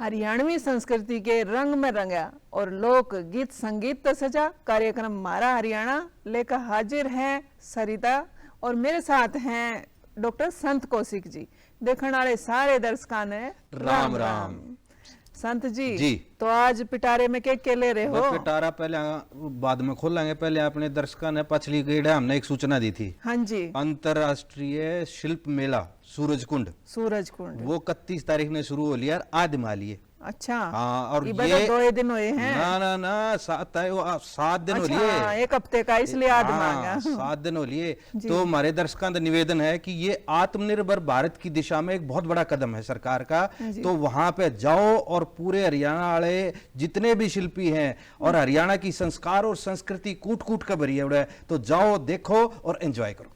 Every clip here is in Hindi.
हरियाणवी संस्कृति के रंग में रंगा और लोक गीत संगीत तो सजा। कार्यक्रम मारा हरियाणा लेकर हाजिर हैं सरिता और मेरे साथ हैं डॉक्टर संत कौशिक जी। देखने वाले सारे दर्शकों ने राम राम। संत जी, जी तो आज पिटारे में क्या ले रहे हो? पिटारा पहले बाद में खोलेंगे। पहले अपने दर्शकों ने पिछली गीढ़ हमने एक सूचना दी थी। हाँ जी, अंतरराष्ट्रीय शिल्प मेला सूरजकुंड वो 31 तारीख ने शुरू हो लिया आदिमाली। अच्छा, हाँ, और ये ये 2 दिन हुए हैं ना 7 दिन हो अच्छा, लिए। एक हफ्ते का, इसलिए आज मांगा। 7 दिन हो लिए। तो हमारे दर्शकों का निवेदन है कि ये आत्मनिर्भर भारत की दिशा में एक बहुत बड़ा कदम है सरकार का। तो वहां पे जाओ और पूरे हरियाणा वाले जितने भी शिल्पी हैं और हरियाणा की संस्कार और संस्कृति कूट कूट कर भरी है, तो जाओ देखो और एंजॉय करो।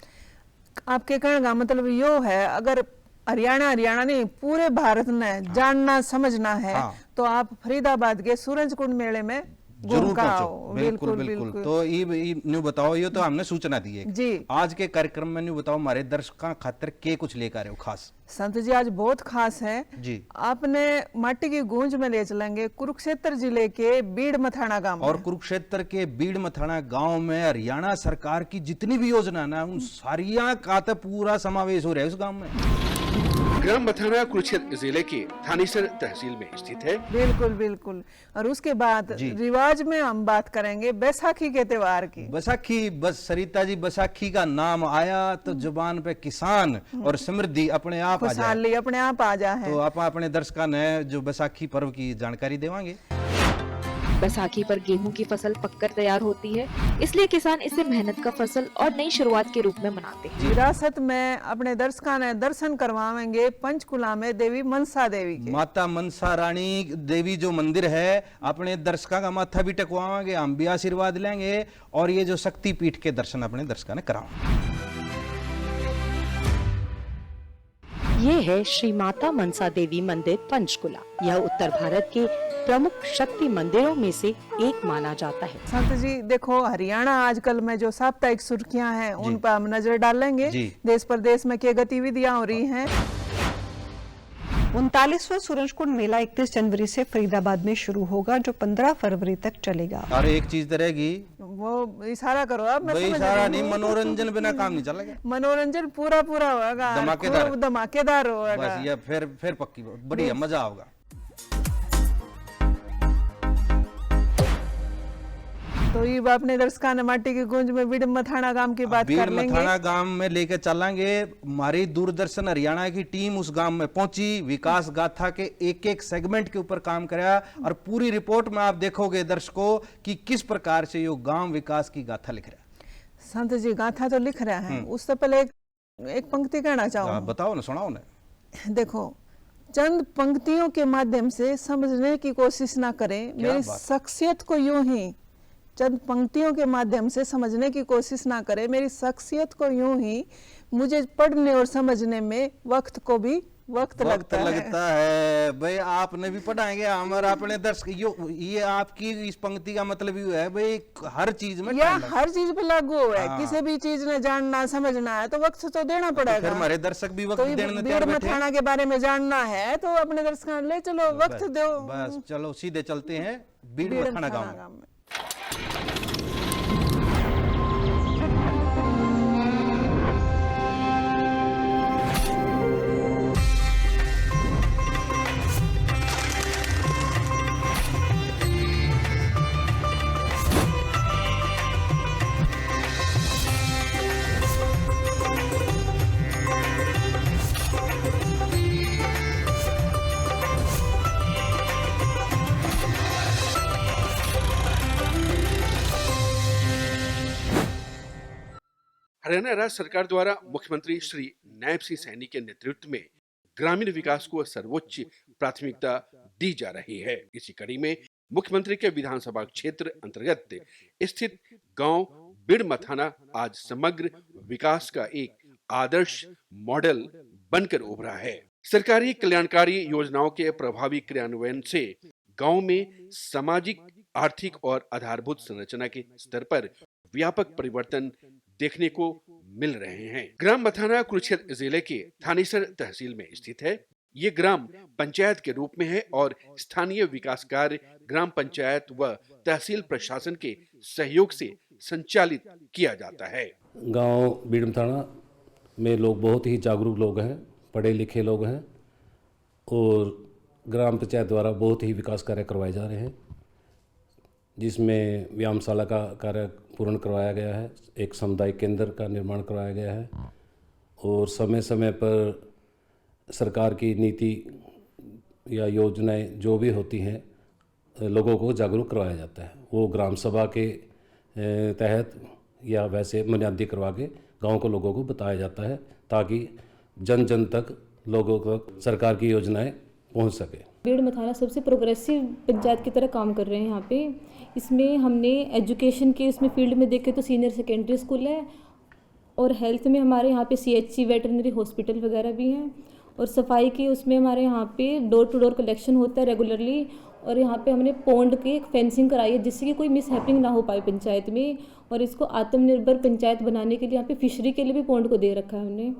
आपके कहने का मतलब यो है, अगर हरियाणा नहीं पूरे भारत ने जानना समझना है तो आप फरीदाबाद के सूरजकुंड मेले में जरूर पहुंचो। बिल्कुल। तो ये न्यू बताओ, ये तो हमने सूचना दी है जी। आज के कार्यक्रम में न्यू बताओ हमारे दर्शकों खातिर के कुछ लेकर हो खास। संत जी आज बहुत खास है जी। आपने माटी की गूंज में ले चलेंगे कुरुक्षेत्र जिले के बीड़ मथाना गांव और कुरुक्षेत्र के बीड़ मथाना गांव में हरियाणा सरकार की जितनी भी योजना ना उन सारिया का तो पूरा समावेश हो रहा है उस गांव में। ग्राम मथाना कुरुक्षेत्र जिले के थानेसर तहसील में स्थित है। बिल्कुल। और उसके बाद रिवाज में हम बात करेंगे बैसाखी के त्योहार की। बैसाखी, बस सरिता जी, बैसाखी का नाम आया तो जुबान पे किसान और समृद्धि अपने आप आ जाए। अपने आप आ जाए। तो आप अपने दर्शकों ने जो बैसाखी पर्व की जानकारी देवांगे। बैसाखी पर गेहूं की फसल पककर तैयार होती है, इसलिए किसान इसे मेहनत का फसल और नई शुरुआत के रूप में मनाते हैं। विरासत में अपने दर्शकों ने दर्शन करवाएंगे पंचकुला में देवी मनसा देवी के। माता मनसा रानी देवी जो मंदिर है, अपने दर्शकों का माथा भी टेकवाएंगे, हम भी आशीर्वाद लेंगे और ये जो शक्ति पीठ के दर्शन अपने दर्शकों ने कराएंगे। ये है श्री माता मनसा देवी मंदिर पंचकुला। यह उत्तर भारत के प्रमुख शक्ति मंदिरों में से एक माना जाता है। संत जी देखो, हरियाणा आजकल में जो साप्ताहिक सुर्खियां हैं उन पर हम नजर डालेंगे। देश प्रदेश में क्या गतिविधियां हो रही हैं। 39वां सूरजकुंड मेला 31 जनवरी से फरीदाबाद में शुरू होगा, जो 15 फरवरी तक चलेगा। अरे एक चीज तो रहेगी, वो इशारा करो अब। मैं इशारा नहीं, मनोरंजन बिना काम नहीं चलेगा। मनोरंजन पूरा होगा, धमाकेदार होगा। बस ये फिर पक्की बढ़िया मजा होगा। तो ये अपने दर्शकों ने माटी की गूंज में बीड़ मथाना गांव की बात कर लेंगे। मथाना गांव में लेके चलेंगे। हमारी दूरदर्शन हरियाणा की टीम उस गांव में पहुंची, विकास गाथा के एक सेगमेंट के ऊपर काम कराया और पूरी रिपोर्ट में आप देखोगे दर्शकों कि किस प्रकार से ये गांव विकास की गाथा लिख रहा है। संत जी गाथा तो लिख रहा है, उससे पहले एक पंक्ति कहना चाहूंगा। बताओ ना, सुनाओ ना। देखो, चंद पंक्तियों के माध्यम से समझने की कोशिश ना करें मेरी शख्सियत को, यूं ही चंद पंक्तियों के माध्यम से समझने की कोशिश ना करें मेरी शख्सियत को, यूं ही मुझे पढ़ने और समझने में वक्त को भी वक्त लगता है। भाई आपने भी पढ़ाएंगे हमारे अपने दर्शक, ये आपकी इस पंक्ति का मतलब ये है भाई हर चीज में, या हर चीज पे लागू है। किसी भी चीज ने जानना समझना है तो वक्त तो देना पड़ेगा। फिर हमारे दर्शक भी वक्त देने बीड़ मथाना के बारे में जानना है तो अपने दर्शकों ले चलो, वक्त दो। बस चलो सीधे चलते हैं बीड़ मथाना गाँव में। हरियाणा राज्य सरकार द्वारा मुख्यमंत्री श्री नायब सिंह सैनी के नेतृत्व में ग्रामीण विकास को सर्वोच्च प्राथमिकता दी जा रही है। इसी कड़ी में मुख्यमंत्री के विधानसभा क्षेत्र अंतर्गत स्थित गांव बीड़ मथाना आज समग्र विकास का एक आदर्श मॉडल बनकर उभरा है। सरकारी कल्याणकारी योजनाओं के प्रभावी क्रियान्वयन से गांव में सामाजिक, आर्थिक और आधारभूत संरचना के स्तर पर व्यापक परिवर्तन देखने को मिल रहे हैं। ग्राम मथाना कुरुक्षेत्र जिले के थानेसर तहसील में स्थित है। ये ग्राम पंचायत के रूप में है और स्थानीय विकास कार्य ग्राम पंचायत व तहसील प्रशासन के सहयोग से संचालित किया जाता है। गांव बीड़म थाना में लोग बहुत ही जागरूक लोग हैं, पढ़े लिखे लोग हैं और ग्राम पंचायत द्वारा बहुत ही विकास कार्य करवाए जा रहे हैं, जिसमें व्यायामशाला का कार्य पूर्ण करवाया गया है, एक सामुदायिक केंद्र का निर्माण करवाया गया है और समय समय पर सरकार की नीति या योजनाएं जो भी होती हैं लोगों को जागरूक करवाया जाता है। वो ग्राम सभा के तहत या वैसे बुनियादी करवा के गाँव को लोगों को बताया जाता है ताकि जन जन तक लोगों तक सरकार की योजनाएं पहुंच सके। बीड़ मथाना सबसे प्रोग्रेसिव पंचायत की तरह काम कर रहे हैं यहाँ पे। इसमें हमने एजुकेशन के इसमें फील्ड में देखें तो सीनियर सेकेंडरी स्कूल है और हेल्थ में हमारे यहाँ पे CHC वेटरनरी हॉस्पिटल वगैरह भी हैं और सफाई के उसमें हमारे यहाँ पे डोर टू डोर कलेक्शन होता है रेगुलरली और यहाँ पे हमने पॉन्ड के फेंसिंग कराई है जिससे कि कोई मिस हैपनिंग ना हो पाए पंचायत में और इसको आत्मनिर्भर पंचायत बनाने के लिए यहाँ पे फिशरी के लिए भी पॉन्ड को दे रखा है हमने।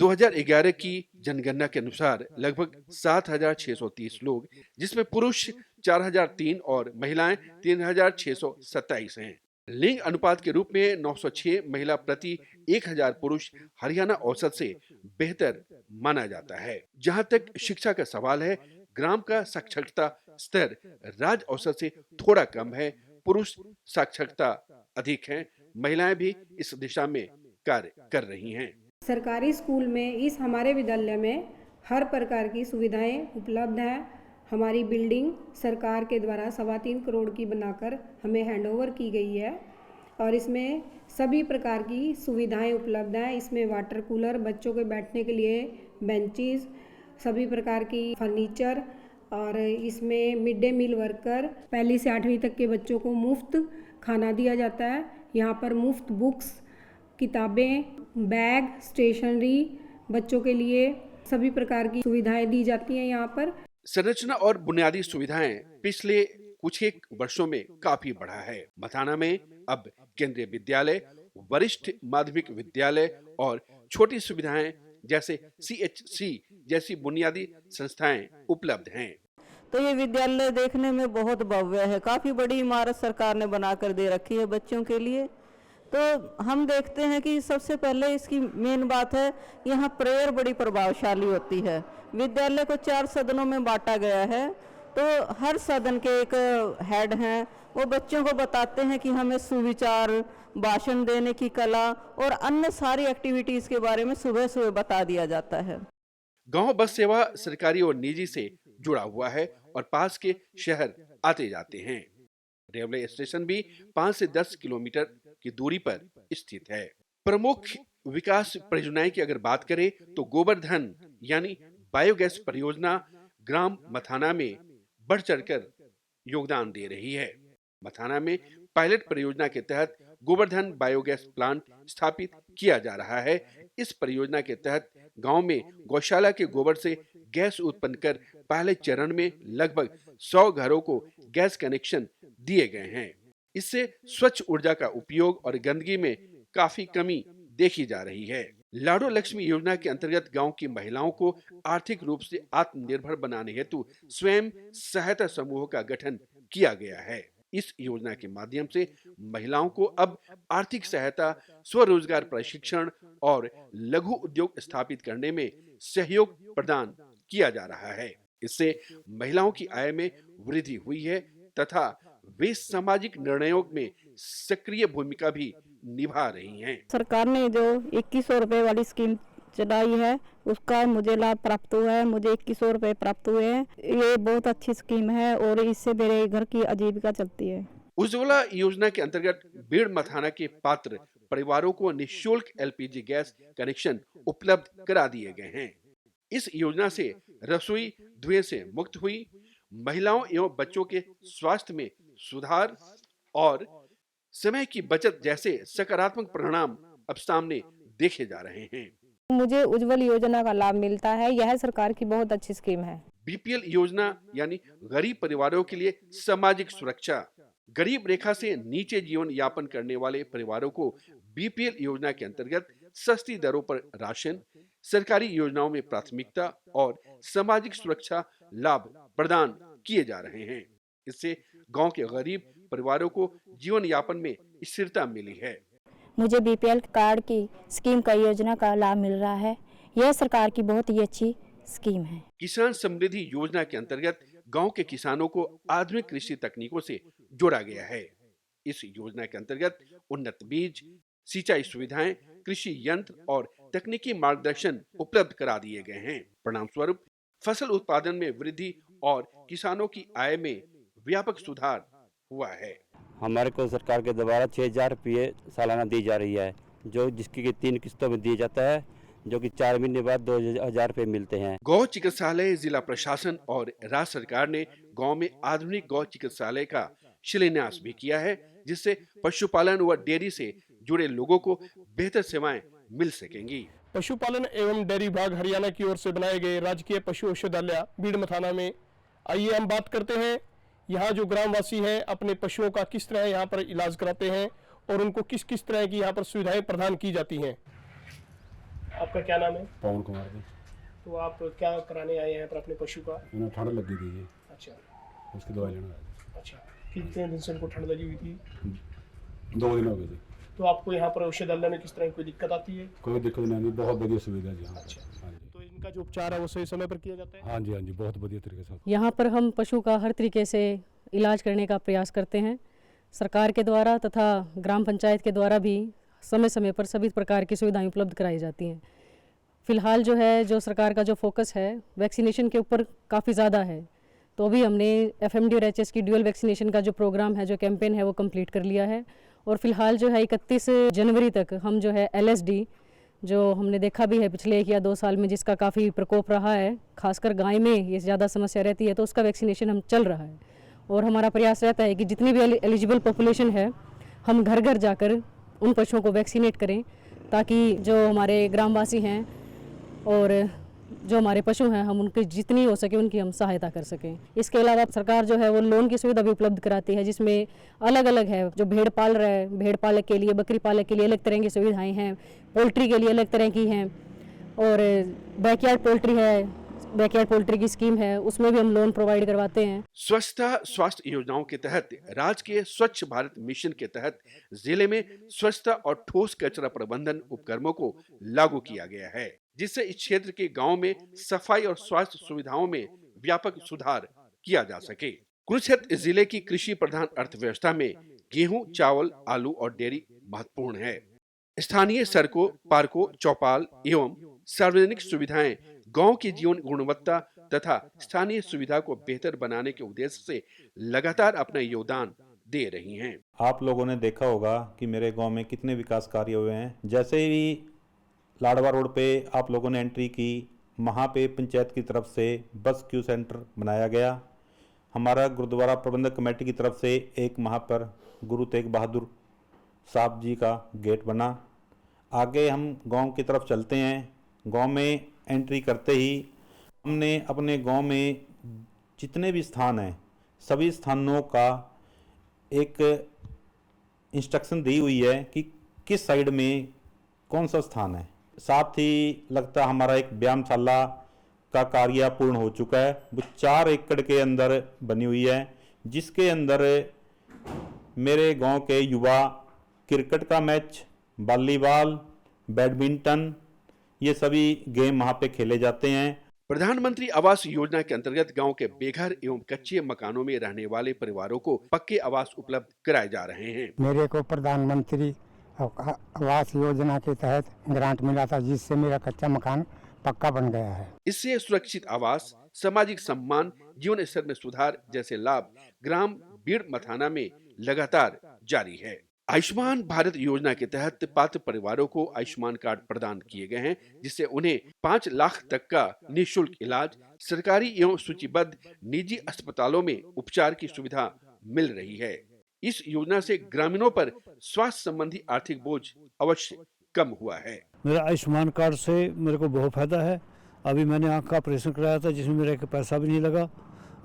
2011 की जनगणना के अनुसार लगभग 7,630 लोग, जिसमें पुरुष 4,003 और महिलाएं 3,627 हैं। लिंग अनुपात के रूप में 906 महिला प्रति 1,000 पुरुष हरियाणा औसत से बेहतर माना जाता है। जहां तक शिक्षा का सवाल है, ग्राम का साक्षरता स्तर राज्य औसत से थोड़ा कम है। पुरुष साक्षरता अधिक है, महिलाएं भी इस दिशा में कार्य कर रही हैं। सरकारी स्कूल में इस हमारे विद्यालय में हर प्रकार की सुविधाएं उपलब्ध हैं। हमारी बिल्डिंग सरकार के द्वारा 3.25 करोड़ की बनाकर हमें हैंडओवर की गई है और इसमें सभी प्रकार की सुविधाएं उपलब्ध हैं। इसमें वाटर कूलर, बच्चों के बैठने के लिए बेंचेस, सभी प्रकार की फर्नीचर और इसमें मिड डे मील वर्कर, 1 से 8वीं तक के बच्चों को मुफ्त खाना दिया जाता है। यहाँ पर मुफ्त बुक्स, किताबें, बैग, स्टेशनरी, बच्चों के लिए सभी प्रकार की सुविधाएं दी जाती हैं। यहाँ पर संरचना और बुनियादी सुविधाएं पिछले कुछ एक वर्षों में काफी बढ़ा है। मथाना में अब केंद्रीय विद्यालय, वरिष्ठ माध्यमिक विद्यालय और छोटी सुविधाएं जैसे CHC जैसी बुनियादी संस्थाएं उपलब्ध हैं। तो ये विद्यालय देखने में बहुत भव्य है, काफी बड़ी इमारत सरकार ने बनाकर दे रखी है बच्चों के लिए। तो हम देखते हैं कि सबसे पहले इसकी मेन बात है, यहाँ प्रेयर बड़ी प्रभावशाली होती है। विद्यालय को 4 सदनों में बांटा गया है, तो हर सदन के एक हेड हैं, वो बच्चों को बताते हैं कि हमें सुविचार, भाषण देने की कला और अन्य सारी एक्टिविटीज के बारे में सुबह सुबह बता दिया जाता है। गांव बस सेवा सरकारी और निजी से जुड़ा हुआ है और पास के शहर आते जाते हैं। रेलवे स्टेशन भी 5 से 10 किलोमीटर की दूरी पर स्थित है। प्रमुख विकास परियोजनाएं की अगर बात करें तो गोवर्धन यानी बायोगैस परियोजना ग्राम मथाना में बढ़ चढ़कर योगदान दे रही है। मथाना में पायलट परियोजना के तहत गोवर्धन बायोगैस प्लांट स्थापित किया जा रहा है। इस परियोजना के तहत गांव में गौशाला के गोबर से गैस उत्पन्न कर पहले चरण में लगभग 100 घरों को गैस कनेक्शन दिए गए हैं। इससे स्वच्छ ऊर्जा का उपयोग और गंदगी में काफी कमी देखी जा रही है। लाडो लक्ष्मी योजना के अंतर्गत गांव की महिलाओं को आर्थिक रूप से आत्मनिर्भर बनाने हेतु स्वयं सहायता समूह का गठन किया गया है। इस योजना के माध्यम से महिलाओं को अब आर्थिक सहायता, स्वरोजगार प्रशिक्षण और लघु उद्योग स्थापित करने में सहयोग प्रदान किया जा रहा है। इससे महिलाओं की आय में वृद्धि हुई है तथा वे सामाजिक निर्णयों में सक्रिय भूमिका भी निभा रही हैं। सरकार ने जो 2100 रुपए वाली स्कीम चलाई है उसका मुझे लाभ प्राप्त हुआ है। मुझे 2100 रुपए प्राप्त हुए हैं। ये बहुत अच्छी स्कीम है और इससे मेरे घर की आजीविका चलती है। उज्ज्वला योजना के अंतर्गत बीड़ मथाना के पात्र परिवारों को निःशुल्क LPG गैस कनेक्शन उपलब्ध करा दिए गए हैं। इस योजना से रसोई धुएं से मुक्त हुई, महिलाओं एवं बच्चों के स्वास्थ्य में सुधार और समय की बचत जैसे सकारात्मक परिणाम अब सामने देखे जा रहे हैं। मुझे उज्ज्वल योजना का लाभ मिलता है। यह सरकार की बहुत अच्छी स्कीम है। BPL योजना यानी गरीब परिवारों के लिए सामाजिक सुरक्षा। गरीब रेखा से नीचे जीवन यापन करने वाले परिवारों को बीपीएल योजना के अंतर्गत सस्ती दरों पर राशन, सरकारी योजनाओं में प्राथमिकता और सामाजिक सुरक्षा लाभ प्रदान किए जा रहे हैं। इससे गांव के गरीब परिवारों को जीवन यापन में स्थिरता मिली है। मुझे बीपीएल कार्ड की स्कीम का योजना का लाभ मिल रहा है। यह सरकार की बहुत ही अच्छी स्कीम है। किसान समृद्धि योजना के अंतर्गत गांव के किसानों को आधुनिक कृषि तकनीकों से जोड़ा गया है। इस योजना के अंतर्गत उन्नत बीज, सिंचाई सुविधाएं, कृषि यंत्र और तकनीकी मार्गदर्शन उपलब्ध करा दिए गए हैं। परिणाम स्वरूप फसल उत्पादन में वृद्धि और किसानों की आय में व्यापक सुधार हुआ है। हमारे को सरकार के द्वारा 6,000 रुपये सालाना दी जा रही है, जो जिसकी 3 किस्तों में दिया जाता है, जो कि 4 महीने बाद 2,000 रुपये मिलते हैं। गौ चिकित्सालय, जिला प्रशासन और राज्य सरकार ने गांव में आधुनिक गौ चिकित्सालय का शिलान्यास भी किया है, जिससे पशुपालन व डेयरी से जुड़े लोगों को बेहतर सेवाएं मिल सकेंगी। पशुपालन एवं डेयरी विभाग हरियाणा की ओर से बनाए गए राजकीय पशु औषधालय बीड़ मथाना में आइए हम बात करते हैं यहाँ जो ग्रामवासी हैं अपने पशुओं का किस तरह यहाँ पर इलाज कराते हैं और उनको किस किस तरह की यहाँ पर सुविधाएं प्रदान की जाती हैं। आपका क्या नाम है? पवन कुमार जी। तो आप क्या कराने आए हैं पर अपने पशु का? उन्हें ठंड लगी थी। अच्छा, उसकी दवाई लेना है। अच्छा, कितने दिन से उनको ठंड लगी हुई थी? 2 दिन हो गए थे। तो आपको यहाँ पर औषधालय में किस तरह की कोई दिक्कत आती है? कोई दिक्कत नहीं, बहुत बढ़िया सुविधा है यहाँ। अच्छा, तो इनका जो उपचार है वो सही समय पर किया जाता है? हाँ जी, हाँ जी, बहुत बढ़िया तरीके से। यहाँ पर हम पशु का हर तरीके से इलाज करने का प्रयास करते हैं। सरकार के द्वारा तथा ग्राम पंचायत के द्वारा भी समय समय पर सभी प्रकार की सुविधाएं उपलब्ध कराई जाती हैं। फिलहाल जो है, जो सरकार का जो फोकस है वैक्सीनेशन के ऊपर काफ़ी ज़्यादा है, तो अभी हमने एफएमडी और एचएस की ड्यूअल वैक्सीनेशन का जो प्रोग्राम है, जो कैंपेन है, वो कंप्लीट कर लिया है। और फिलहाल जो है 31 जनवरी तक हम जो है एलएसडी, जो हमने देखा भी है पिछले 1 या 2 साल में जिसका काफ़ी प्रकोप रहा है, खासकर गाय में ये ज़्यादा समस्या रहती है, तो उसका वैक्सीनेशन हम चल रहा है। और हमारा प्रयास रहता है कि जितनी भी एलिजिबल पॉपुलेशन है हम घर घर जाकर उन पशुओं को वैक्सीनेट करें, ताकि जो हमारे ग्रामवासी हैं और जो हमारे पशु हैं हम उनकी जितनी हो सके उनकी हम सहायता कर सकें। इसके अलावा सरकार जो है वो लोन की सुविधा भी उपलब्ध कराती है, जिसमें अलग अलग है। जो भेड़ पाल रहा है, भेड़ पालक के लिए, बकरी पालक के लिए अलग तरह की सुविधाएं हैं, पोल्ट्री के लिए अलग तरह की हैं, और बैकयार्ड पोल्ट्री है, बैकयार्ड पोल्ट्री की स्कीम है, उसमें भी हम लोन प्रोवाइड करवाते हैं। स्वच्छता स्वास्थ्य योजनाओं के तहत राज्य के स्वच्छ भारत मिशन के तहत जिले में स्वच्छता और ठोस कचरा प्रबंधन उपक्रमों को लागू किया गया है, जिससे इस क्षेत्र के गांव में सफाई और स्वास्थ्य सुविधाओं में व्यापक सुधार किया जा सके। कुरुक्षेत्र जिले की कृषि प्रधान अर्थव्यवस्था में गेहूं, चावल, आलू और डेयरी महत्वपूर्ण है। स्थानीय सड़कों, पार्कों, चौपाल एवं सार्वजनिक सुविधाएं गांव की जीवन गुणवत्ता तथा स्थानीय सुविधा को बेहतर बनाने के उद्देश्य से लगातार अपना योगदान दे रही हैं। आप लोगों ने देखा होगा कि मेरे गांव में कितने विकास कार्य हुए हैं। जैसे ही लाडवा रोड पे आप लोगों ने एंट्री की, वहाँ पे पंचायत की तरफ से बस क्यू सेंटर बनाया गया। हमारा गुरुद्वारा प्रबंधक कमेटी की तरफ से एक वहाँ पर गुरु तेग बहादुर साहब जी का गेट बना। आगे हम गांव की तरफ चलते हैं। गांव में एंट्री करते ही हमने अपने गांव में जितने भी स्थान हैं सभी स्थानों का एक इंस्ट्रक्शन दी हुई है कि किस साइड में कौन सा स्थान है। साथ ही लगता हमारा एक व्यायामशाला का कार्य पूर्ण हो चुका है। वो 4 एकड़ के अंदर बनी हुई है, जिसके अंदर मेरे गांव के युवा क्रिकेट का मैच, वॉलीबॉल, बैडमिंटन, ये सभी गेम वहाँ पे खेले जाते हैं। प्रधानमंत्री आवास योजना के अंतर्गत गांव के बेघर एवं कच्चे मकानों में रहने वाले परिवारों को पक्के आवास उपलब्ध कराए जा रहे हैं। मेरे को प्रधानमंत्री आवास योजना के तहत ग्रांट मिला था, जिससे मेरा कच्चा मकान पक्का बन गया है। इससे सुरक्षित आवास, सामाजिक सम्मान, जीवन स्तर में सुधार जैसे लाभ ग्राम बीड़ मथाना में लगातार जारी है। आयुष्मान भारत योजना के तहत पात्र परिवारों को आयुष्मान कार्ड प्रदान किए गए हैं, जिससे उन्हें 5 लाख तक का निःशुल्क इलाज सरकारी एवं सूचीबद्ध निजी अस्पतालों में उपचार की सुविधा मिल रही है। इस योजना से ग्रामीणों पर स्वास्थ्य संबंधी आर्थिक बोझ अवश्य कम हुआ है। मेरा आयुष्मान कार्ड से मेरे को बहुत फायदा है। अभी मैंने आँख का ऑपरेशन कराया था, जिसमें मेरा पैसा भी नहीं लगा,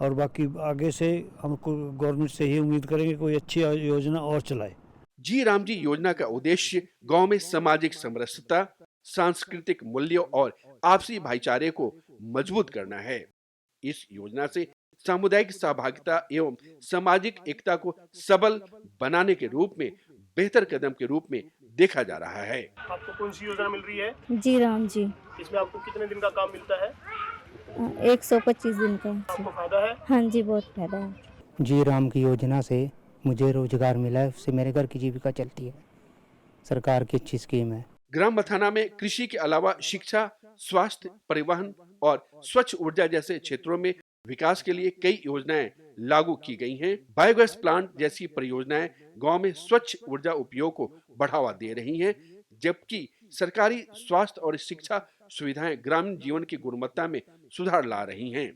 और बाकी आगे से हमको गवर्नमेंट से ही उम्मीद करेंगे कोई अच्छी योजना और चलाए। जी राम जी योजना का उद्देश्य गांव में सामाजिक समरसता, सांस्कृतिक मूल्यों और आपसी भाईचारे को मजबूत करना है। इस योजना से सामुदायिक सहभागिता एवं सामाजिक एकता को सबल बनाने के रूप में बेहतर कदम के रूप में देखा जा रहा है। आपको कौन सी योजना मिल रही है? जी राम जी। इसमें आपको कितने दिन का काम मिलता है? 125 दिन का। आपको फायदा है? हाँ जी, बहुत फायदा है। जी राम की योजना से मुझे रोजगार मिला है, उससे मेरे घर की जीविका चलती है। सरकार की अच्छी स्कीम है। ग्राम मथाना में कृषि के अलावा शिक्षा, स्वास्थ्य, परिवहन और स्वच्छ ऊर्जा जैसे क्षेत्रों में विकास के लिए कई योजनाएं लागू की गई हैं। बायोगैस प्लांट जैसी परियोजनाएं गांव में स्वच्छ ऊर्जा उपयोग को बढ़ावा दे रही हैं, जबकि सरकारी स्वास्थ्य और शिक्षा सुविधाएं ग्रामीण जीवन की गुणवत्ता में सुधार ला रही हैं।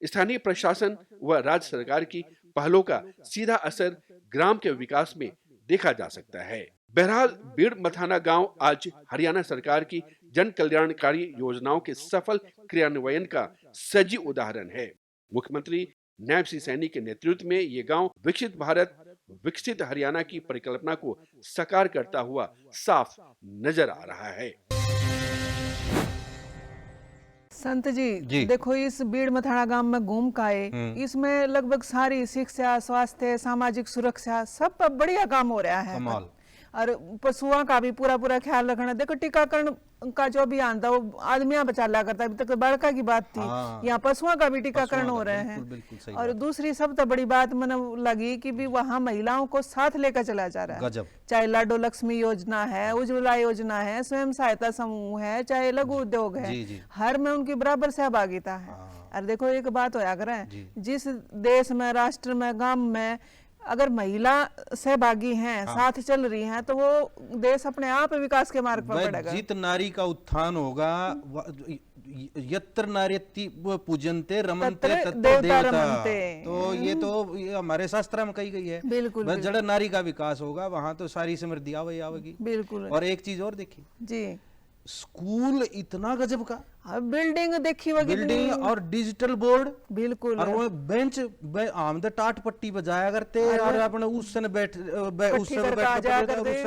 स्थानीय प्रशासन व राज्य सरकार की पहलों का सीधा असर ग्राम के विकास में देखा जा सकता है। बहरहाल बीड़ मथाना गांव आज हरियाणा सरकार की जन कल्याणकारी योजनाओं के सफल क्रियान्वयन का सजीव उदाहरण है। मुख्यमंत्री नायब सिंह सैनी के नेतृत्व में ये गांव विकसित भारत, विकसित हरियाणा की परिकल्पना को साकार करता हुआ साफ नजर आ रहा है। संत जी, देखो इस बीड़ मथाना गांव में घूम का है, इसमें लगभग सारी शिक्षा, स्वास्थ्य, सामाजिक सुरक्षा सब पर बढ़िया काम हो रहा है। और पशुओं का भी पूरा ख्याल रखना। देखो टीकाकरण का जो अभियान था वो आदमियां बचाला करता है, अभी तक तो बड़का की बात थी, यहाँ पशुओं का भी टीकाकरण हो रहे हैं। और दूसरी सब तो बड़ी बात मैंने लगी कि भी वहाँ महिलाओं को साथ लेकर चला जा रहा है। चाहे लाडो लक्ष्मी योजना है, उज्ज्वला योजना है, स्वयं सहायता समूह है, चाहे लघु उद्योग है, हर में उनकी बराबर सहभागिता है। और देखो एक बात होया करे, जिस देश में, राष्ट्र में, गांव में अगर महिला सहभागी हैं, साथ चल रही हैं, तो वो देश अपने आप विकास के मार्ग पर बढ़ेगा। जित नारी का उत्थान होगा, यत्र नार्यति पूजन्ते रमन्ते तत्र देवता। तो ये हमारे शास्त्र में कही गई है। बिल्कुल। जड़ नारी का विकास होगा, वहां तो सारी समृद्धि आवेगी। बिल्कुल। और एक चीज और देखी जी, स्कूल इतना गजब का, बिल्डिंग देखी होगी, बिल्डिंग और डिजिटल बोर्ड। बिल्कुल। और वो बेंच आमदे टाट पट्टी बजाया करते और अपने उस सन बैठ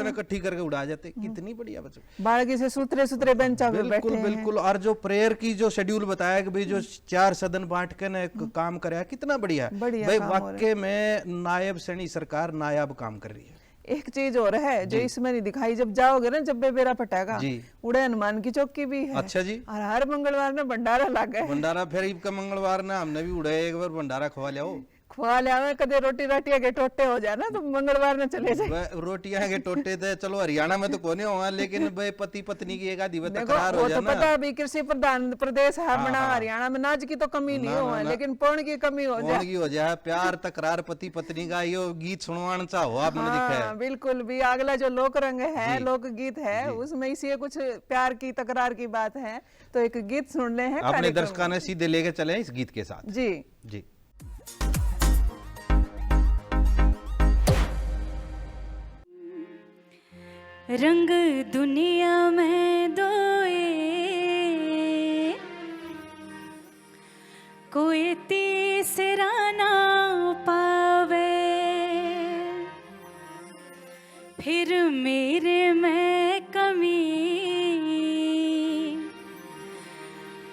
इकट्ठी करके उड़ा जाते। कितनी बढ़िया बच्चे, बालगी से सुतरे बेंच पे बैठे हैं। बिल्कुल। और जो प्रेयर की जो शेड्यूल बताया कि भाई जो 4 सदन बांट के ने काम करे, कितना बढ़िया भाई। वाकई में नायब सैनी सरकार नायाब काम कर रही है। एक चीज और है जो इसमें नहीं दिखाई, जब जाओगे ना, जब बेरा फटेगा, उड़े हनुमान की चौकी भी है। अच्छा जी। और हर मंगलवार में भंडारा लगा है। भंडारा फिर ईब का मंगलवार ना हमने भी उड़े एक बार भंडारा खवा लिया। कदे रोटी राटिया के टोटे हो जाए ना, तो मंगलवार में चले जाए। रोटियां के टोटे थे, चलो हरियाणा में तो कोने हुआ, लेकिन भाई पति पत्नी की एक आधी तकरार हो जाए ना। पता भी कृषि प्रधान प्रदेश है अपना हरियाणा में, नाज की तो कमी नहीं हो, लेकिन पौन की कमी हो जाए। प्यार तकरार पति पत्नी का ये गीत सुनवाना चाहो आपने दिखा है। बिल्कुल भी। अगला जो लोक रंग है, लोक गीत है, उसमें इसी कुछ प्यार की तकरार की बात है, तो एक गीत सुन ले हैं अपने दर्शकों ने सीधे लेके चले इस गीत के साथ। जी। रंग दुनिया में दोए, कोई तीसरा ना पावे, फिर मेरे में कमी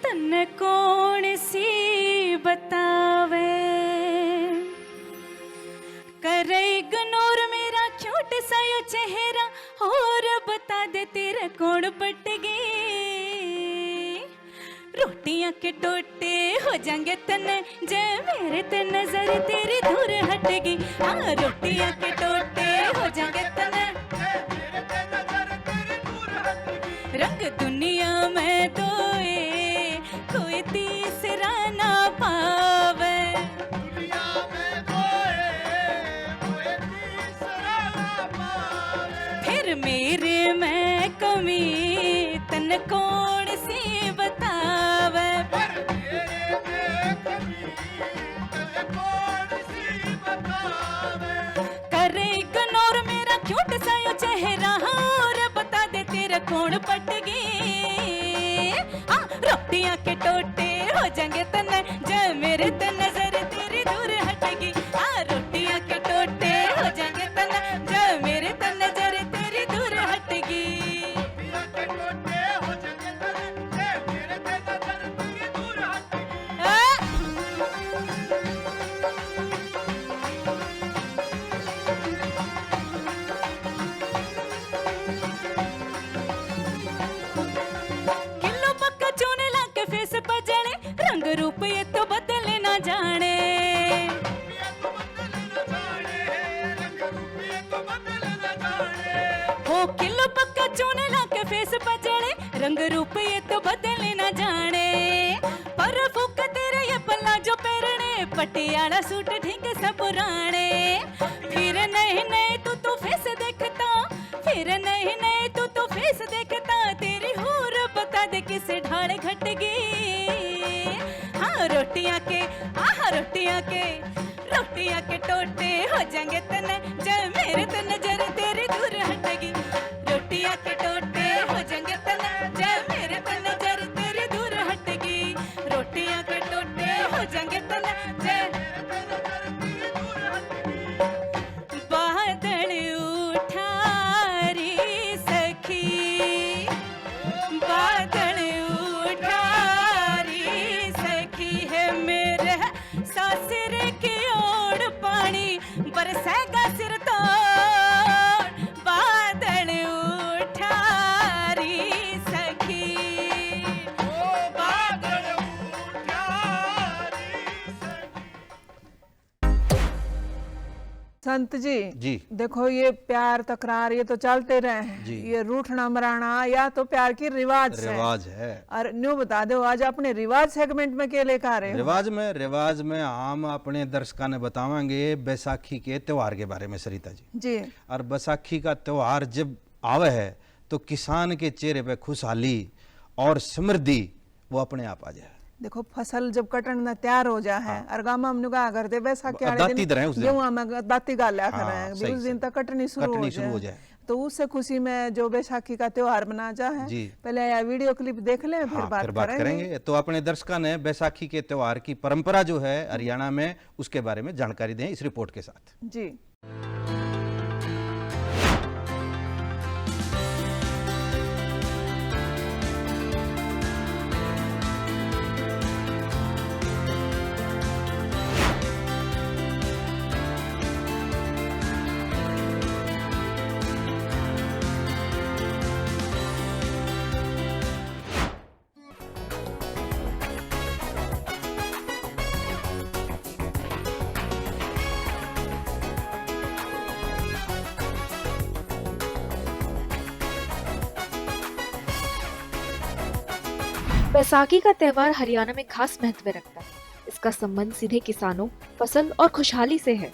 तन कौन सी बतावे। करे इग्नोर मेरा क्यूट सा यो चेहरा, और बता दे तेरा कौन पट गई। रोटियां के टोटे हो जाएंगे तने, जे मेरे ते नजर तेरी दूर हटेगी। हाँ, रोटियां के टोटे हो जाएंगे तने, रंग दुनिया में दोए, कोई तीसरा ना पावे। फिर मेरे में कमी तन कौन सी बतावे। करे इग्नोर मेरा क्यूट सा यो चेहरा, और बता दे तेरा कौन पट गई। रोटियां के टोटे हो जाएंगे तने, जो मेरे ते नजर तेरी दूर हटेगी। रोटियां के टोटे हो जाएंगे तने, जो मेरे ते नजर रंग रूप ये तो बदल न जाने, पर फूक तेरे ये पल्ला जो पहरने, पटियाला सूट ठीक सब पुराने। फिर नहीं नहीं तू फेस देखता, फिर नहीं नहीं तू फेस देखता, तेरी हूर बता दे किस ढाल घट गई। हाँ रोटियां के रोटियां के टोटे हो जाएंगे तने, जब मेरे तो नजर तेरी दूर हटेगी। रोटियां के टोटे हो जाएंगे तने, जब मेरे तो नजर तेरी दूर हटेगी। रोटियां के टोटे हो जाएंगे तने, जब बादल उठा रे सखी, बादल उठा रे सखी है मेरे सासरे की ओर पानी बरसेगा सिर तोड़। बादल उठा रे सखी, ओ बादल उठा रे संत जी जी देखो ये प्यार तकरार ये तो चलते रहे हैं, ये रूठना मराना या तो प्यार की रिवाज है। और न्यू बता दो आज अपने रिवाज सेगमेंट में क्या लेकर आ रहे हो? रिवाज में हम अपने दर्शकों ने बतावांगे बैसाखी के त्योहार के बारे में सरिता जी। और बैसाखी का त्योहार जब आवे है तो किसान के चेहरे पे खुशहाली और समृद्धि वो अपने आप आ जाए। देखो फसल जब कटन न तैयार हो जा है और गांव में हमने कहा करते बैसाखी वाले दिन गेहूं में दाती गाला कर रहे हैं, उस दिन तक कटनी शुरू हो जाए, तो उससे खुशी में जो बैसाखी का त्योहार मना जा है। पहले यह वीडियो क्लिप देख लें फिर बात करेंगे। तो अपने दर्शकों ने बैसाखी के त्योहार की परंपरा जो है हरियाणा में उसके बारे में जानकारी दें इस रिपोर्ट के साथ। जी बैसाखी का त्योहार हरियाणा में खास महत्व रखता है। इसका संबंध सीधे किसानों, फसल और खुशहाली से है।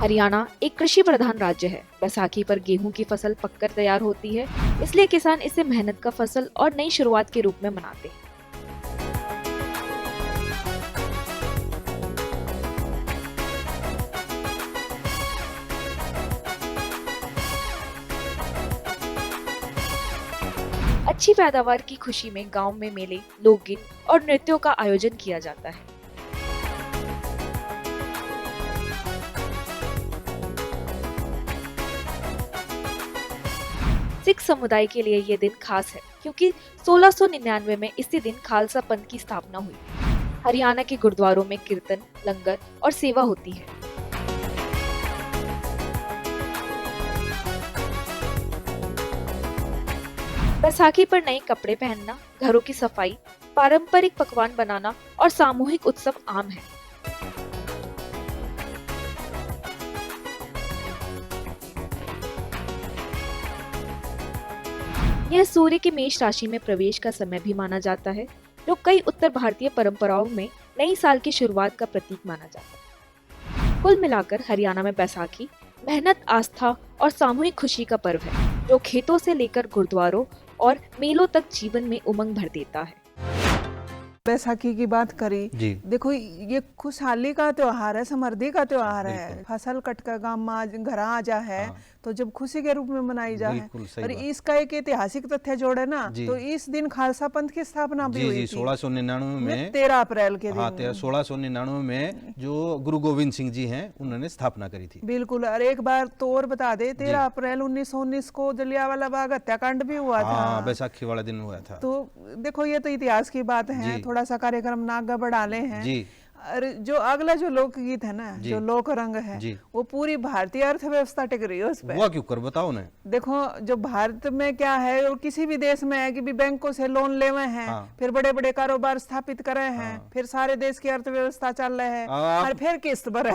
हरियाणा एक कृषि प्रधान राज्य है। बैसाखी पर गेहूं की फसल पककर तैयार होती है, इसलिए किसान इसे मेहनत का फसल और नई शुरुआत के रूप में मनाते हैं। अच्छी पैदावार की खुशी में गांव में मेले, लोकगीत और नृत्यों का आयोजन किया जाता है। सिख समुदाय के लिए ये दिन खास है क्योंकि 1699 में इसी दिन खालसा पंथ की स्थापना हुई। हरियाणा के गुरुद्वारों में कीर्तन, लंगर और सेवा होती है। बैसाखी पर नए कपड़े पहनना, घरों की सफाई, पारंपरिक पकवान बनाना और सामूहिक उत्सव आम है। यह सूर्य की मेष राशि में प्रवेश का समय भी माना जाता है, जो कई उत्तर भारतीय परंपराओं में नई साल की शुरुआत का प्रतीक माना जाता है। कुल मिलाकर हरियाणा में बैसाखी मेहनत, आस्था और सामूहिक खुशी का पर्व है, जो खेतों से लेकर गुरुद्वारों और मेलों तक जीवन में उमंग भर देता है। बैसाखी की बात करी, देखो ये खुशहाली का त्योहार है, समृद्धि का त्योहार है। फसल कट कर गांव में घर आ जा है तो जब खुशी के रूप में मनाई जा है। और इसका एक ऐतिहासिक तथ्य जोड़े ना तो इस दिन खालसा पंथ की स्थापना भी हुई थी 1699 में 13 अप्रैल के दिन। 1699 में जो गुरु गोविंद सिंह जी हैं उन्होंने स्थापना करी थी। बिल्कुल। और एक बार तो और बता दे 13 अप्रैल 1919 को जलियांवाला बाग हत्याकांड भी हुआ था, बैसाखी वाला दिन हुआ था। तो देखो ये तो इतिहास की बात है, थोड़ा सा कार्यक्रम ना आगे बढ़ा ले हैं। और जो अगला जो लोकगीत है ना, जो लोक रंग है, वो पूरी भारतीय अर्थव्यवस्था टिक रही है उस पे। वो क्यों कर बताओ ना। देखो जो भारत में क्या है और किसी भी देश में है कि भी बैंकों से लोन लेवे हैं, फिर बड़े बड़े कारोबार स्थापित करे हैं, फिर सारे देश की अर्थव्यवस्था चल रहे हैं, और फिर किस्त भरे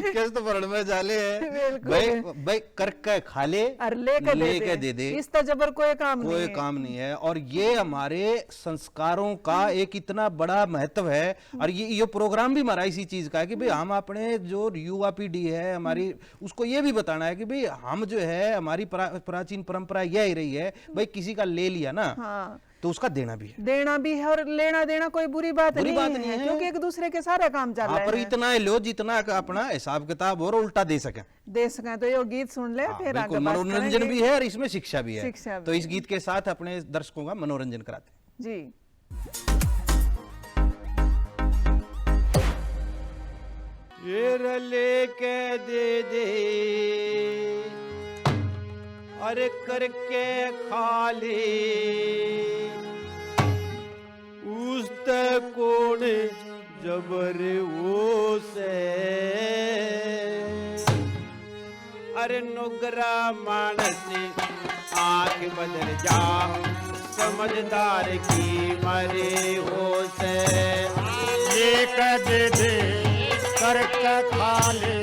किस्त भरण में जाले है भाई करके खा ले और लेके दे दे, इस जबर कोई काम नहीं है। और ये हमारे संस्कारों का एक इतना बड़ा महत्व है। और ये प्रोग्राम भी हमारा इसी चीज का है कि भाई हम अपने जो युवा पीढ़ी है हमारी, उसको ये भी बताना है कि भाई हम जो है हमारी प्राचीन परंपरा यही रही है, भाई किसी का ले लिया ना तो उसका देना भी है और लेना देना कोई बुरी बात नहीं है, क्योंकि एक दूसरे के सारे काम चल रहे हैं। पर इतना लो जितना अपना हिसाब किताब और उल्टा दे सके तो ये गीत सुन ले, फिर आगे मनोरंजन भी है और इसमें शिक्षा भी है। तो इस गीत के साथ अपने दर्शकों का मनोरंजन कराते हैं जी। ये लेके दे दे अरे करके खा ले, उस कोण जबर वो से, अरे नुगरा मानस आंख बदल जा, समझदार की मरे हो से, लेके दे दे करके खा ले,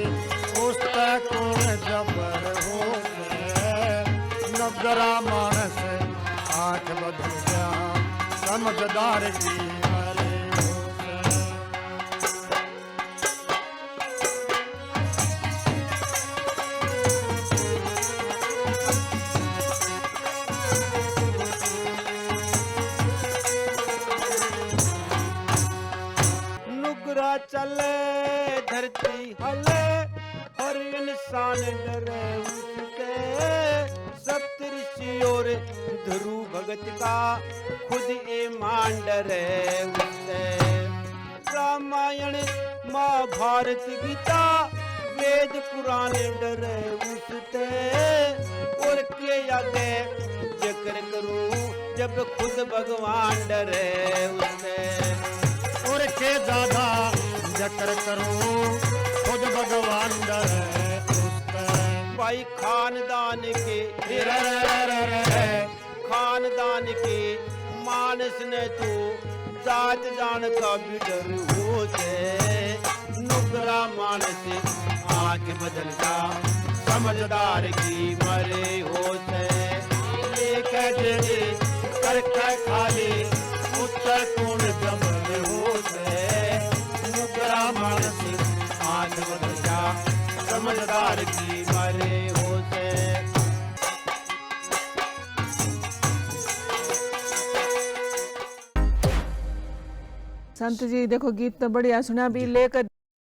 उस कोण जबर हो से, नगरा मानस आंख बदल जा, समझदार की मरे हो से। नुगरा चले धरती हले, हर इंसान डरे उसके, सप्तऋषि और ध्रुव भगत का खुद ईमान डरे उससे। रामायण महाभारत गीता वेद पुराण डरे उससे, और के आगे जिक्र करूं जब खुद भगवान डरे उससे, और के ज्यादा जिक्र करूं खुद भगवान डरे उससे। भाई खानदान के मानस ने तू जात जान का भी डर हो से, नुगरा मानस आंख बदल जा, समझदार की मरे हो से, लेके दे करके खा ले, उत्तर कोण जबर हो से, नुगरा मानस आंख बदल जा, समझदार की मरे हो से। संत जी देखो गीत तो बढ़िया सुना, भी लेकर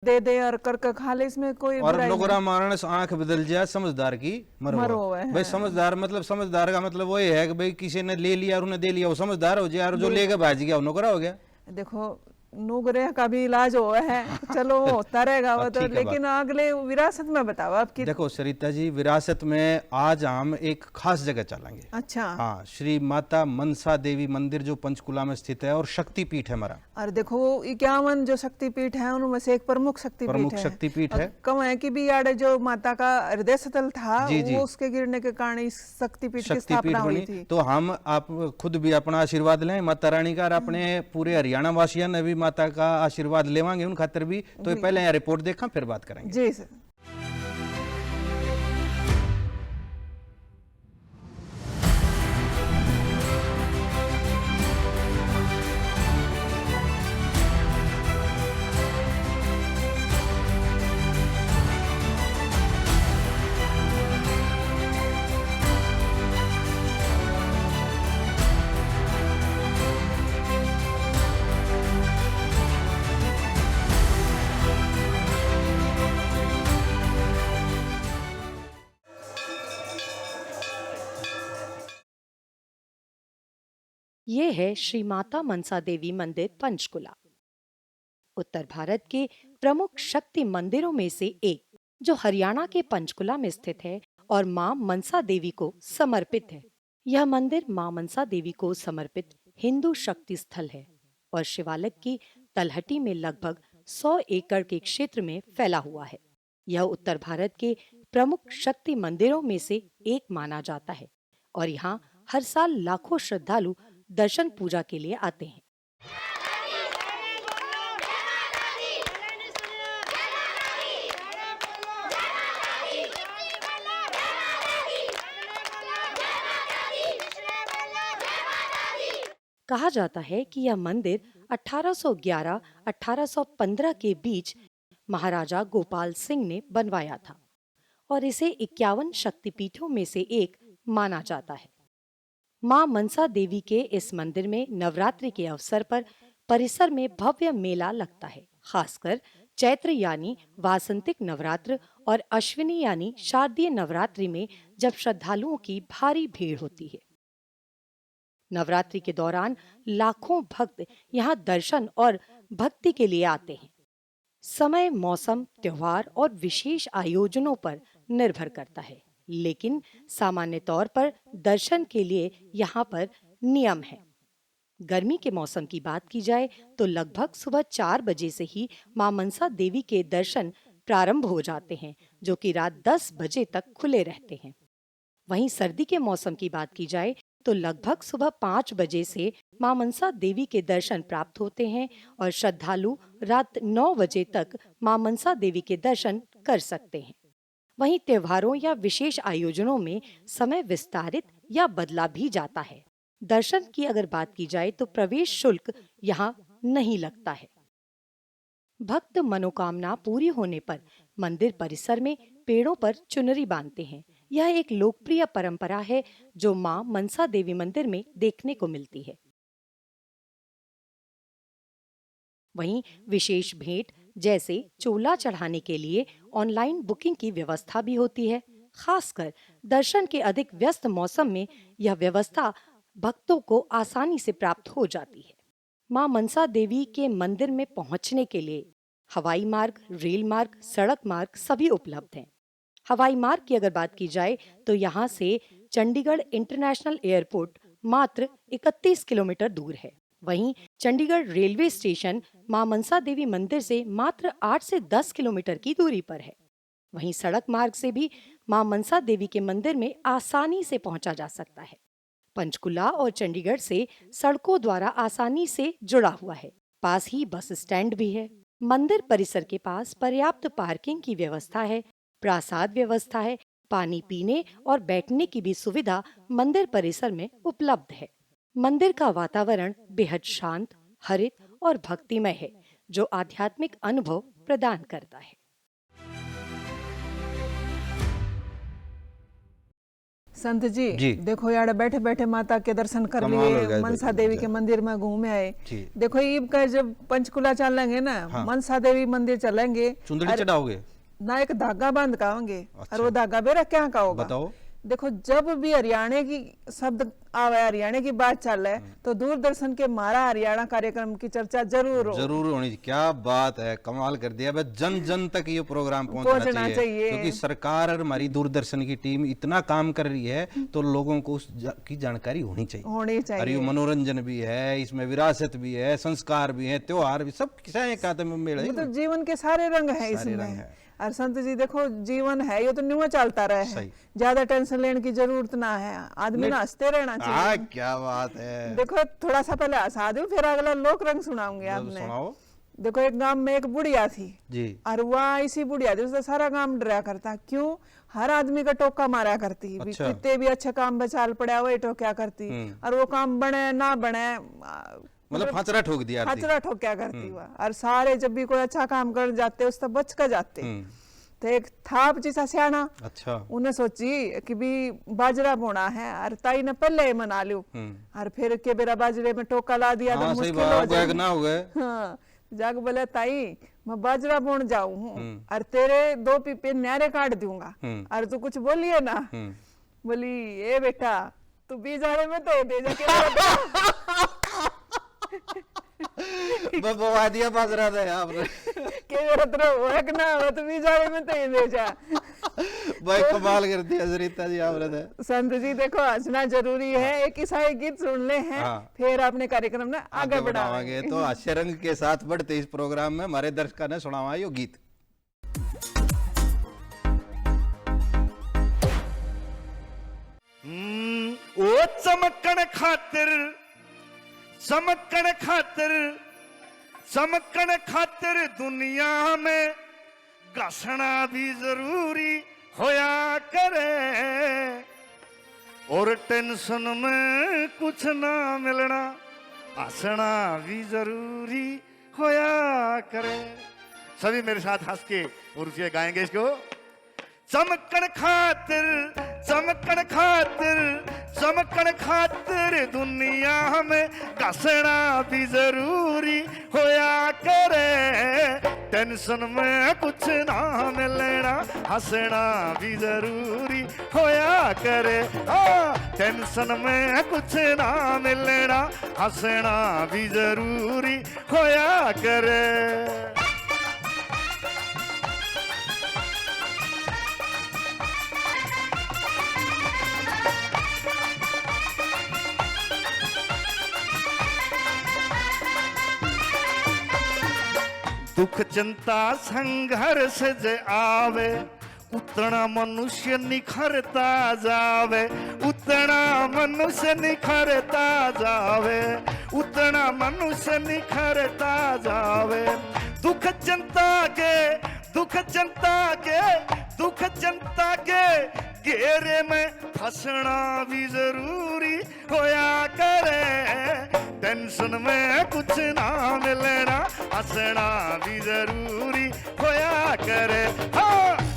दे दे और करके खा ले, इसमें कोई और नुगरा मानस आंख बदल जाए, समझदार की मरो भाई। समझदार मतलब, समझदार का मतलब वो है कि भाई किसी ने ले लिया और उन्हें दे लिया वो समझदार हो जाए, और जो लेके भाज गया वो नुगरा हो गया। देखो नुगरे का भी इलाज हुआ है, चलो होता रहेगा वो तो, लेकिन अगले विरासत में बताओ आपकी। देखो सरिता जी, विरासत में आज हम एक खास जगह चलेंगे। अच्छा। हाँ, श्री माता मनसा देवी मंदिर जो पंचकुला में स्थित है और शक्ति पीठ है हमारा। और देखो 51 जो शक्ति पीठ है उनमें से एक प्रमुख शक्ति पीठ है। कम है कि भी यार जो माता का हृदय स्थल था वो उसके गिरने के कारण इस शक्ति पीठ की स्थापना हुई थी। तो हम आप खुद भी अपना आशीर्वाद लें माता रानी का, अपने पूरे हरियाणा वासियों ने भी माता का आशीर्वाद लेवांगे उन खातिर भी। तो पहले यहाँ रिपोर्ट देखा फिर बात करेंगे। जी सर। ये है श्री माता मनसा देवी मंदिर पंचकुला, उत्तर भारत के प्रमुख शक्ति मंदिरों में से एक, जो हरियाणा के पंचकुला में स्थित है और मां मनसा देवी को समर्पित है। यह मंदिर मां मनसा देवी को समर्पित हिंदू शक्ति स्थल है और शिवालय की तलहटी में लगभग 100 एकड़ के क्षेत्र में फैला हुआ है। यह उत्तर भारत के प्रमुख शक्ति मंदिरों में से एक माना जाता है और यहाँ हर साल लाखों श्रद्धालु दर्शन पूजा के लिए आते हैं। कहा जाता है कि यह मंदिर 1811-1815 के बीच महाराजा गोपाल सिंह ने बनवाया था और इसे 51 शक्तिपीठों में से एक माना जाता है। मां मनसा देवी के इस मंदिर में नवरात्रि के अवसर पर परिसर में भव्य मेला लगता है, खासकर चैत्र यानी वासंतिक नवरात्र और अश्विनी यानी शारदीय नवरात्रि में जब श्रद्धालुओं की भारी भीड़ होती है। नवरात्रि के दौरान लाखों भक्त यहाँ दर्शन और भक्ति के लिए आते हैं। समय, मौसम, त्योहार और विशेष आयोजनों पर निर्भर करता है, लेकिन सामान्य तौर पर दर्शन के लिए यहाँ पर नियम है। गर्मी के मौसम की बात की जाए तो लगभग सुबह 4 बजे से ही मां मनसा देवी के दर्शन प्रारंभ हो जाते हैं, जो कि रात 10 बजे तक खुले रहते हैं। वहीं सर्दी के मौसम की बात की जाए तो लगभग सुबह 5 बजे से मां मनसा देवी के दर्शन प्राप्त होते हैं और श्रद्धालु रात 9 बजे तक मां मनसा देवी के दर्शन कर सकते हैं। वहीं त्योहारों या विशेष आयोजनों में समय विस्तारित या बदला भी जाता है। दर्शन की अगर बात की जाए तो प्रवेश शुल्क यहाँ नहीं लगता है। भक्त मनोकामना पूरी होने पर मंदिर परिसर में पेड़ों पर चुनरी बांधते हैं। यह एक लोकप्रिय परंपरा है जो मां मनसा देवी मंदिर में देखने को मिलती है। वहीं विशेष भेंट जैसे चोला चढ़ाने के लिए ऑनलाइन बुकिंग की व्यवस्था भी होती है। खासकर दर्शन के अधिक व्यस्त मौसम में यह व्यवस्था भक्तों को आसानी से प्राप्त हो जाती है। मां मनसा देवी के मंदिर में पहुंचने के लिए हवाई मार्ग, रेल मार्ग, सड़क मार्ग सभी उपलब्ध हैं। हवाई मार्ग की अगर बात की जाए तो यहाँ से चंडीगढ़ इंटरनेशनल एयरपोर्ट मात्र 31 किलोमीटर दूर है। वहीं चंडीगढ़ रेलवे स्टेशन मां मनसा देवी मंदिर से मात्र 8 से 10 किलोमीटर की दूरी पर है। वहीं सड़क मार्ग से भी मां मनसा देवी के मंदिर में आसानी से पहुंचा जा सकता है। पंचकुला और चंडीगढ़ से सड़कों द्वारा आसानी से जुड़ा हुआ है। पास ही बस स्टैंड भी है। मंदिर परिसर के पास पर्याप्त पार्किंग की व्यवस्था है, प्रसाद व्यवस्था है, पानी पीने और बैठने की भी सुविधा मंदिर परिसर में उपलब्ध है। मंदिर का वातावरण बेहद शांत, हरित और भक्तिमय है, जो आध्यात्मिक अनुभव प्रदान करता है। संत जी, देखो यार बैठे बैठे माता के दर्शन कर लिए, मनसा देवी के मंदिर में घूमे आए। देखो ईब का जब पंचकुला चलेंगे ना, मनसा देवी मंदिर चलेंगे, चुंदड़ी चढ़ाओगे ना, एक धागा बांध का होंगे। और वो धागा बेरा क्या का होगा बताओ। देखो जब भी हरियाणा की शब्द आवे, हरियाणा की बात चल है तो दूरदर्शन के मारा हरियाणा कार्यक्रम की चर्चा जरूर होनी। क्या बात है, कमाल कर दिया। जन जन तक ये प्रोग्राम पहुंचना चाहिए क्योंकि सरकार और हमारी दूरदर्शन की टीम इतना काम कर रही है तो लोगों को उसकी जानकारी होनी चाहिए। और ये मनोरंजन भी है, इसमें विरासत भी है, संस्कार भी है, त्योहार भी, सब मतलब जीवन के सारे रंग है इसमें। और संत जी देखो जीवन है ये तो न्यू चलता रहे, ज्यादा टेंशन लेने की जरूरत ना है, आदमी ना हंसते रहना चाहिए। क्या बात है। देखो थोड़ा सा पहले हंसा दूं फिर अगला लोक रंग सुनाऊंगी आपने। देखो एक गांव में एक बुढ़िया थी जी, और वह इसी बुढ़िया थी, उसका सारा गांव डरा करता। क्यों? हर आदमी का टोका मारा करती। अच्छा। कितने भी अच्छे काम बचाल पड़ा वही टोक्या करती, और वो काम बने ना बने मतलब फांचरा ठोक दिया, फांचरा ठोक क्या करती हुआ। और सारे जब भी कोई अच्छा काम कर जाते उससे बच कर जाते। तो एक था जिसा सियाना, अच्छा, उन्हें सोची कि भी बाजरा बोना है, और ताई ने पहले ही मना लियो, और फिर के बेरा बाजरे में टोका ला दिया तो मुश्किल हो जाए। हाँ, जाग बोले ताई मैं बाजरा बोन जाऊं हूँ और तेरे 2 पीपे न्यारे काट दूंगा, और तू कुछ बोलिए ना। बोली ए बेटा तू बीजाड़े में तो दे जा बवा दिया बाजरा था आपने के मेरा तरह वर्क ना हो तो बीजाड़े में तो दे जा। भाई कमाल कर दिया सरिता जी आपने। संत जी देखो हंसना जरूरी है, एक ईसाई गीत सुन ले हैं। हाँ। फिर अपने कार्यक्रम ना आगे बढ़ावांगे। तो हास्य रंग के साथ बढ़ते इस प्रोग्राम में हमारे दर्शकों ने सुनावा यो गीत। ओ चमकण खातिर दुनिया में घसना भी जरूरी होया करे, और टेंशन में कुछ ना मिलना हंसना भी जरूरी होया करे। सभी मेरे साथ हंस के और उसे गाएंगे इसको। चमकण खातिर दुनिया में घसना भी जरूरी होया करे, टेंशन में कुछ ना मिलना हंसना भी जरूरी होया करे। टेंशन में कुछ ना मिलना हंसना भी जरूरी होया करे। दुख चिंता संघर्ष जे आवे, उतना मनुष्य निखरता जावे, उतना मनुष्य निखरता जावे, उतना मनुष्य निखरता जावे। दुख चिंता के घेरे में फंसना भी जरूरी होया करे, टेंशन में कुछ ना मिलना हंसना भी जरूरी होया करे।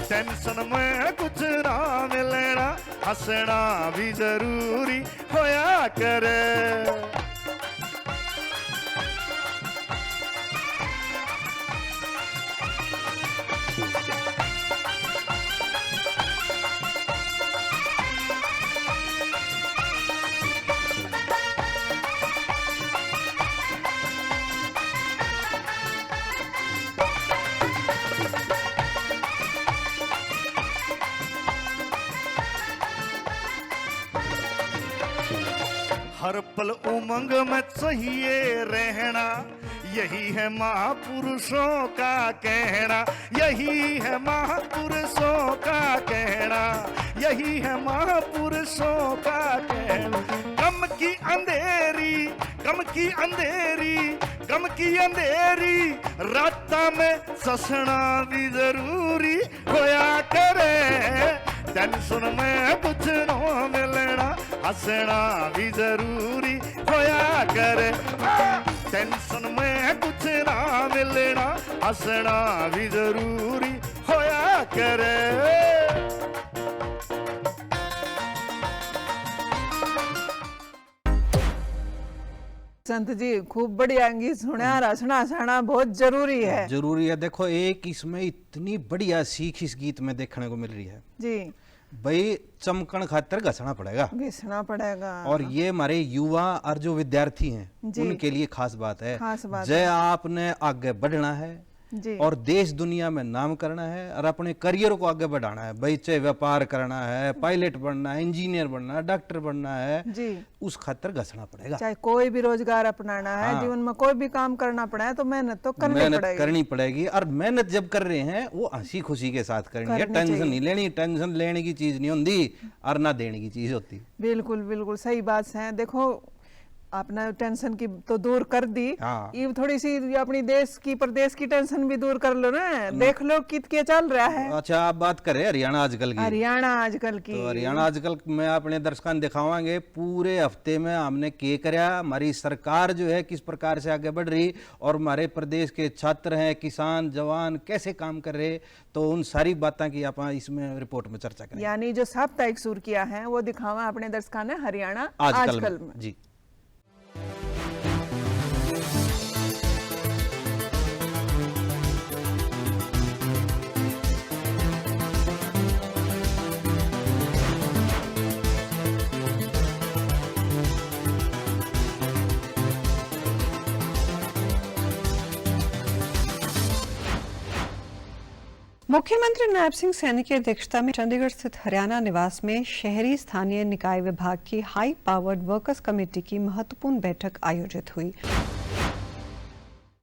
टेंशन में कुछ ना मिलना हंसना भी जरूरी होया करे। हर पल उमंग में चाहिए रहना, यही है महापुरुषों का कहना, यही है महापुरुषों का कहना, यही है महापुरुषों का कहना। गम की अंधेरी राता में ससना भी जरूरी होया करे, टेंशन में कुछ ना मिलना हंसना भी जरूरी होया करे। टेंशन में कुछ ना मिलना हंसना भी जरूरी होया करे। संत जी खूब बढ़िया गीत सुना, हंसना हंसाना बहुत जरूरी है। जरूरी है। देखो एक इसमें इतनी बढ़िया सीख इस गीत में देखने को मिल रही है जी। भाई चमकण खातर घसना पड़ेगा, और ये हमारे युवा और जो विद्यार्थी हैं उनके लिए खास बात है। जय आपने आगे बढ़ना है और देश दुनिया में नाम करना है और अपने करियर को आगे बढ़ाना है। भाई चाहे व्यापार करना है, पायलट बनना है, इंजीनियर बनना है, डॉक्टर बनना है जी, उस खातर घसना पड़ेगा। चाहे कोई भी रोजगार अपनाना है, जीवन में कोई भी काम करना पड़ा है तो मेहनत तो करनी पड़ेगी। और मेहनत जब कर रहे हैं वो हंसी खुशी के साथ करनी है, टेंशन नहीं लेनी। टेंशन लेने की चीज नहीं होती और ना देने की चीज होती। बिल्कुल बिल्कुल सही बात है। देखो आपने टेंशन की तो दूर कर दी, ये थोड़ी सी अपनी देश की प्रदेश की टेंशन भी दूर कर लो ना। देख लो कितने चल रहा है। अच्छा आप बात करें हरियाणा आजकल की। तो हरियाणा आजकल में अपने दर्शकों दिखावांगे पूरे हफ्ते में हमने क्या कराया, हमारी सरकार जो है किस प्रकार से आगे बढ़ रही और हमारे प्रदेश के छात्र हैं, किसान, जवान कैसे काम कर रहे, तो उन सारी बातें की आप इसमें रिपोर्ट में चर्चा करें। यानी जो साप्ताहिक सुर किया है वो दिखावा अपने दर्शकों ने हरियाणा आजकल में जी। मुख्यमंत्री नायब सिंह सैनी की अध्यक्षता में चंडीगढ़ स्थित हरियाणा निवास में शहरी स्थानीय निकाय विभाग की हाई पावर्ड वर्कर्स कमेटी की महत्वपूर्ण बैठक आयोजित हुई।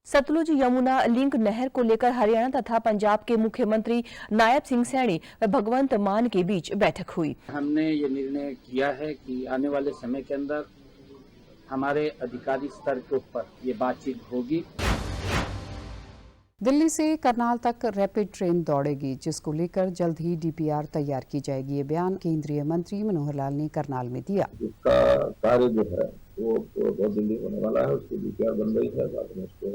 सतलुज यमुना लिंक नहर को लेकर हरियाणा तथा पंजाब के मुख्यमंत्री नायब सिंह सैनी व भगवंत मान के बीच बैठक हुई। हमने ये निर्णय किया है कि आने वाले समय के अंदर हमारे अधिकारी स्तर के ऊपर ये बातचीत होगी। दिल्ली से करनाल तक रैपिड ट्रेन दौड़ेगी, जिसको लेकर जल्द ही डीपीआर तैयार की जाएगी। ये बयान केंद्रीय मंत्री मनोहर लाल ने करनाल में दिया। इसका कार्य जो है वो बहुत जल्दी होने वाला है, उसकी डीपीआर बन रही है, बाद में उसको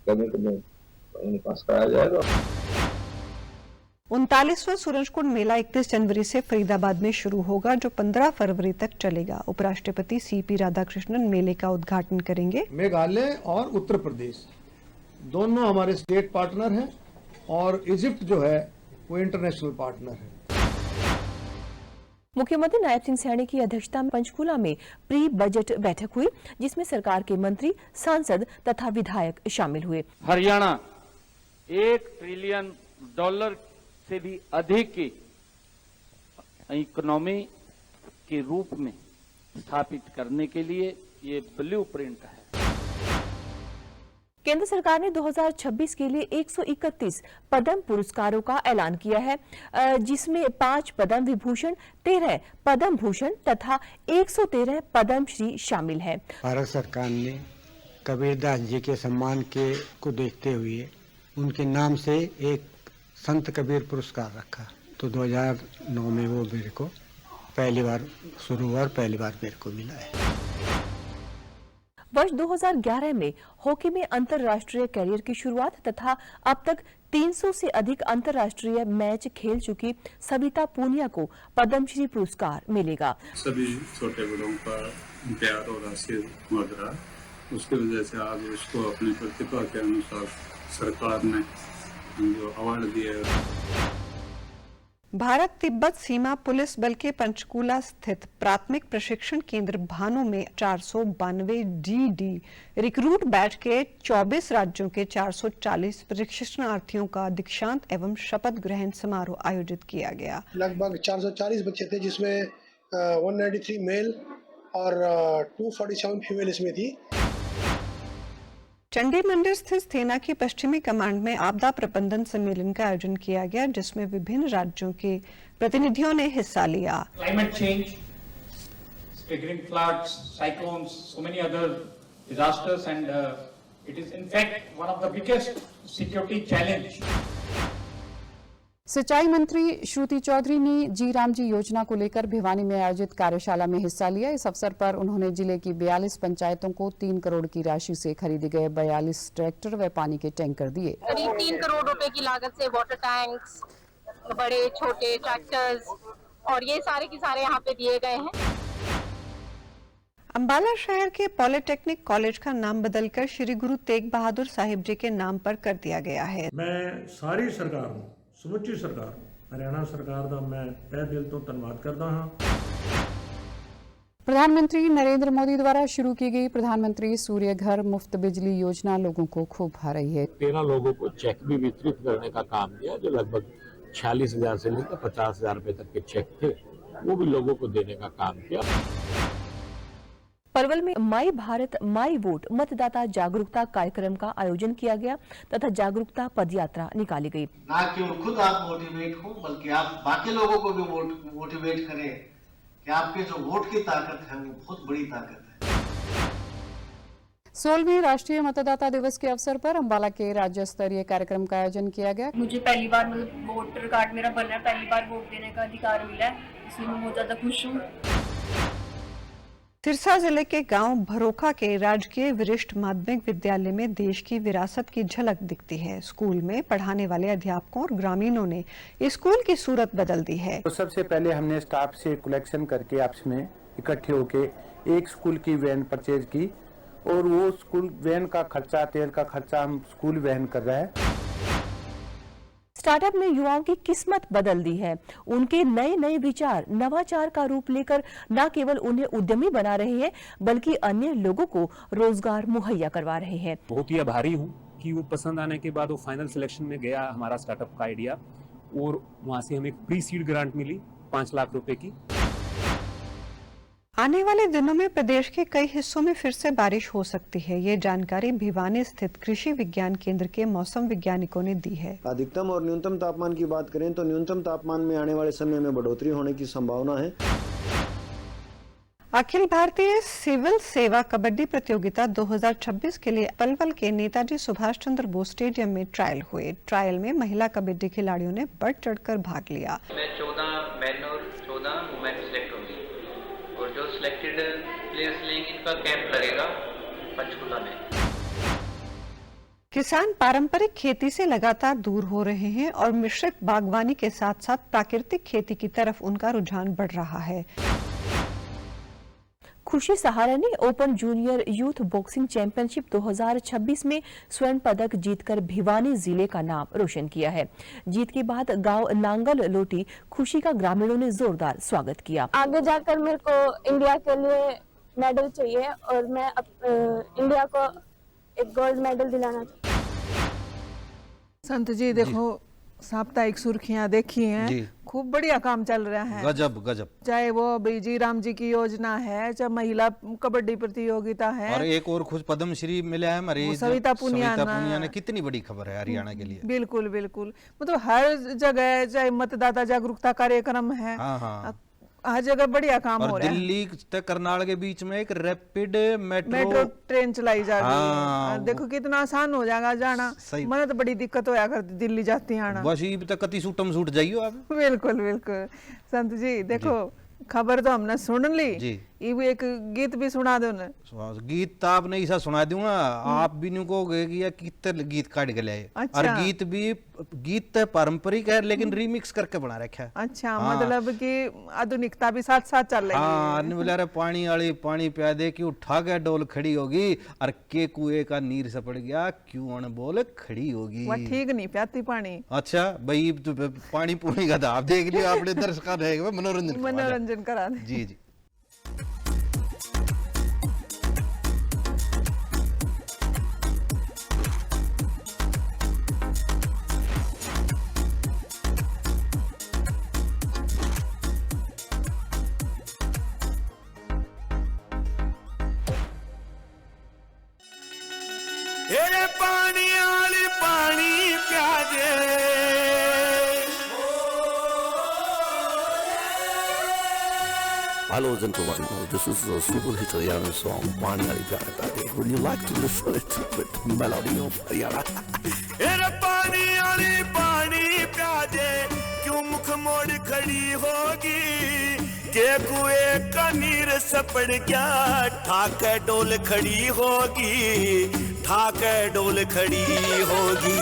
कैबिनेट में पास कराया जाएगा। 39वां सूरजकुंड मेला 31 जनवरी से फरीदाबाद में शुरू होगा, जो 15 फरवरी तक चलेगा। उपराष्ट्रपति सीपी राधाकृष्णन मेले का उद्घाटन करेंगे। मेघालय और उत्तर प्रदेश दोनों हमारे स्टेट पार्टनर हैं और इजिप्ट जो है वो इंटरनेशनल पार्टनर है। मुख्यमंत्री नायब सिंह सैनी की अध्यक्षता में पंचकूला में प्री बजट बैठक हुई, जिसमें सरकार के मंत्री, सांसद तथा विधायक शामिल हुए। हरियाणा $1 ट्रिलियन से भी अधिक की इकोनॉमी के रूप में स्थापित करने के लिए ये ब्लूप्रिंट है। केंद्र सरकार ने 2026 के लिए 131 पद्म पुरस्कारों का ऐलान किया है, जिसमें 5 पद्म विभूषण, 13 पद्म भूषण तथा 113 पद्म श्री शामिल है। भारत सरकार ने कबीरदास जी के सम्मान को देखते हुए उनके नाम से एक संत कबीर पुरस्कार रखा, तो 2009 में वो मेरे को पहली बार शुरू हुआ और पहली बार मेरे को मिला है। वर्ष 2011 में हॉकी में अंतर्राष्ट्रीय कैरियर की शुरुआत तथा अब तक 300 से अधिक अंतर्राष्ट्रीय मैच खेल चुकी सविता पूनिया को पद्मश्री पुरस्कार मिलेगा। सभी छोटे बड़ों का प्यार और आशीर्वाद रहा, उसकी वजह से आज उसको अपनी प्रतिभा के अनुसार सरकार ने जो अवार्ड दिया है। भारत तिब्बत सीमा पुलिस बल के पंचकूला स्थित प्राथमिक प्रशिक्षण केंद्र भानु में 492 DD रिक्रूट बैच के 24 राज्यों के 440 प्रशिक्षणार्थियों का दीक्षांत एवं शपथ ग्रहण समारोह आयोजित किया गया। लगभग 440 बच्चे थे, जिसमें 193 मेल और 247 फीमेल इसमें थी। चंडी मंदिर स्थित सेना की पश्चिमी कमांड में आपदा प्रबंधन सम्मेलन का आयोजन किया गया, जिसमें विभिन्न राज्यों के प्रतिनिधियों ने हिस्सा लिया। Climate change, triggering floods, cyclones, so many other disasters, and it is in fact one of the biggest security challenge. सिंचाई मंत्री श्रुति चौधरी ने जी राम जी योजना को लेकर भिवानी में आयोजित कार्यशाला में हिस्सा लिया। इस अवसर पर उन्होंने जिले की 42 पंचायतों को 3 करोड़ की राशि से खरीदे गए 42 ट्रैक्टर व पानी के टैंकर दिए। करीब 3 करोड़ रुपए की लागत से वाटर टैंक्स, बड़े छोटे ट्रैक्टर्स और ये सारे के सारे यहाँ पे दिए गए हैं। अंबाला शहर के पॉलिटेक्निक कॉलेज का नाम बदलकर श्री गुरु तेग बहादुर साहिब जी के नाम पर कर दिया गया है। मैं सारी सरकार ਨੂੰ ਸਮੁੱਚੀ ਸਰਕਾਰ हरियाणा सरकार ਦਾ मैं तहे दिल ਤੋਂ ਧੰਨਵਾਦ ਕਰਦਾ ਹਾਂ। प्रधानमंत्री नरेंद्र मोदी द्वारा शुरू की गई प्रधानमंत्री सूर्य घर मुफ्त बिजली योजना लोगों को खूब भा रही है। 13 लोगों को चेक भी वितरित करने का काम किया, जो लगभग 46,000 से लेकर 50,000 रुपए तक के चेक थे, वो भी लोगों को देने का काम किया। पलवल में माई भारत माई वोट मतदाता जागरूकता कार्यक्रम का आयोजन किया गया तथा जागरूकता पदयात्रा निकाली गई। ना केवल खुद आप मोटिवेट हो, बल्कि आप बाकी लोगों को भी मोटिवेट करें कि आपके जो वोट की ताकत है वो बहुत बड़ी ताकत है। 16वें राष्ट्रीय मतदाता दिवस के अवसर पर अंबाला के राज्य स्तरीय कार्यक्रम का आयोजन किया गया। मुझे पहली बार वोटर कार्ड मेरा बना है, पहली बार वोट देने का अधिकार मिला है, इसलिए मैं बहुत ज्यादा खुश हूँ। सिरसा जिले के गांव भरोखा के राजकीय वरिष्ठ माध्यमिक विद्यालय में देश की विरासत की झलक दिखती है। स्कूल में पढ़ाने वाले अध्यापकों और ग्रामीणों ने स्कूल की सूरत बदल दी है। तो सबसे पहले हमने स्टाफ से कलेक्शन करके आपस में इकट्ठे होके एक स्कूल की वैन परचेज की और वो स्कूल वैन का खर्चा, तेल का खर्चा हम स्कूल वहन कर रहे हैं। स्टार्टअप ने युवाओं की किस्मत बदल दी है। उनके नए नए विचार नवाचार का रूप लेकर न केवल उन्हें उद्यमी बना रहे हैं, बल्कि अन्य लोगों को रोजगार मुहैया करवा रहे हैं। बहुत ही आभारी हूँ कि वो पसंद आने के बाद वो फाइनल सिलेक्शन में गया हमारा स्टार्टअप का आइडिया, और वहाँ से हमें एक प्री सीड ग्रांट मिली 5 लाख रुपए की। आने वाले दिनों में प्रदेश के कई हिस्सों में फिर से बारिश हो सकती है। ये जानकारी भिवानी स्थित कृषि विज्ञान केंद्र के मौसम वैज्ञानिकों ने दी है। अधिकतम और न्यूनतम तापमान की बात करें तो न्यूनतम तापमान में आने वाले समय में बढ़ोतरी होने की संभावना है। अखिल भारतीय सिविल सेवा कबड्डी प्रतियोगिता 2026 के लिए पलवल के नेताजी सुभाष चंद्र बोस स्टेडियम में ट्रायल हुए। ट्रायल में महिला कबड्डी खिलाड़ियों ने बढ़ चढ़कर भाग लिया। 14 मैन और 14 वुमेन सिलेक्ट होंगी और जो सिलेक्टेड प्लेयर्स लेंगे इनका कैंप लगेगा पंचकुला में। किसान पारंपरिक खेती से लगातार दूर हो रहे हैं और मिश्रित बागवानी के साथ साथ प्राकृतिक खेती की तरफ उनका रुझान बढ़ रहा है। खुशी सहारा ने open junior youth boxing championship 2026 में स्वर्ण पदक जीतकर भिवानी जिले का नाम रोशन किया है। जीत के बाद गांव नांगल लोटी खुशी का ग्रामीणों ने जोरदार स्वागत किया। आगे जाकर मेरे को इंडिया के लिए मेडल चाहिए और मैं इंडिया को एक गोल्ड मेडल दिलाना चाहती हूँ। संत जी देखो साप्ताहिक सुर्खियां देखी हैं, खूब बढ़िया काम चल रहा है। गजब गजब। चाहे वो जी राम जी की योजना है, चाहे महिला कबड्डी प्रतियोगिता है, और एक और खुद पद्मश्री मिला है हमारी सविता पुनिया ने। कितनी बड़ी खबर है हरियाणा के लिए। बिल्कुल बिल्कुल, मतलब हर जगह चाहे मतदाता जागरूकता कार्यक्रम है, हर जगह बढ़िया काम हो रहा है। दिल्ली तक करनाल के बीच में एक रैपिड मेट्रो ट्रेन चलाई जा रही है। देखो कितना आसान हो जाएगा जाना। मैंने तो बड़ी दिक्कत होया करती दिल्ली जाती आना। बस ये तक कति सूटम सूट जाइयो आप। बिल्कुल बिल्कुल संत जी देखो खबर तो हमने सुन ली जी। एक गीत भी सुना दो ना। गीत तो आपने ऐसा सुना दूंगा, आप भी नहीं कहोगे कि यार कितने गीत काट के लाए। अच्छा। और गीत तो पारंपरिक है लेकिन रीमिक्स करके बना रखा है। अच्छा मतलब कि आधुनिकता भी साथ साथ चल रही है। हाँ बोला रे पानी वाली पानी पिया दे क्यों उठा के डोल खड़ी होगी और के कुएं का नीर से पड़ गया क्यों अनबोल खड़ी होगी। वह ठीक नहीं प्याती पानी। अच्छा भाई पानी पूरी का था आप देख लियो आपने दर्शक रहेगा मनोरंजन करा दे। जी जी। तेरे पानी वाली पानी प्याजे Hello everyone, this is a super hit Haryana song, Pani Wali Pyare Pyare. Would you like to listen it with melody of Haryana? तेरे पानी वाली पानी प्याजे क्यों मुख मोड़ खड़ी होगी के कुएं का नीर सपड़ गया ठाके डोल खड़ी होगी ठाके डोल खड़ी होगी।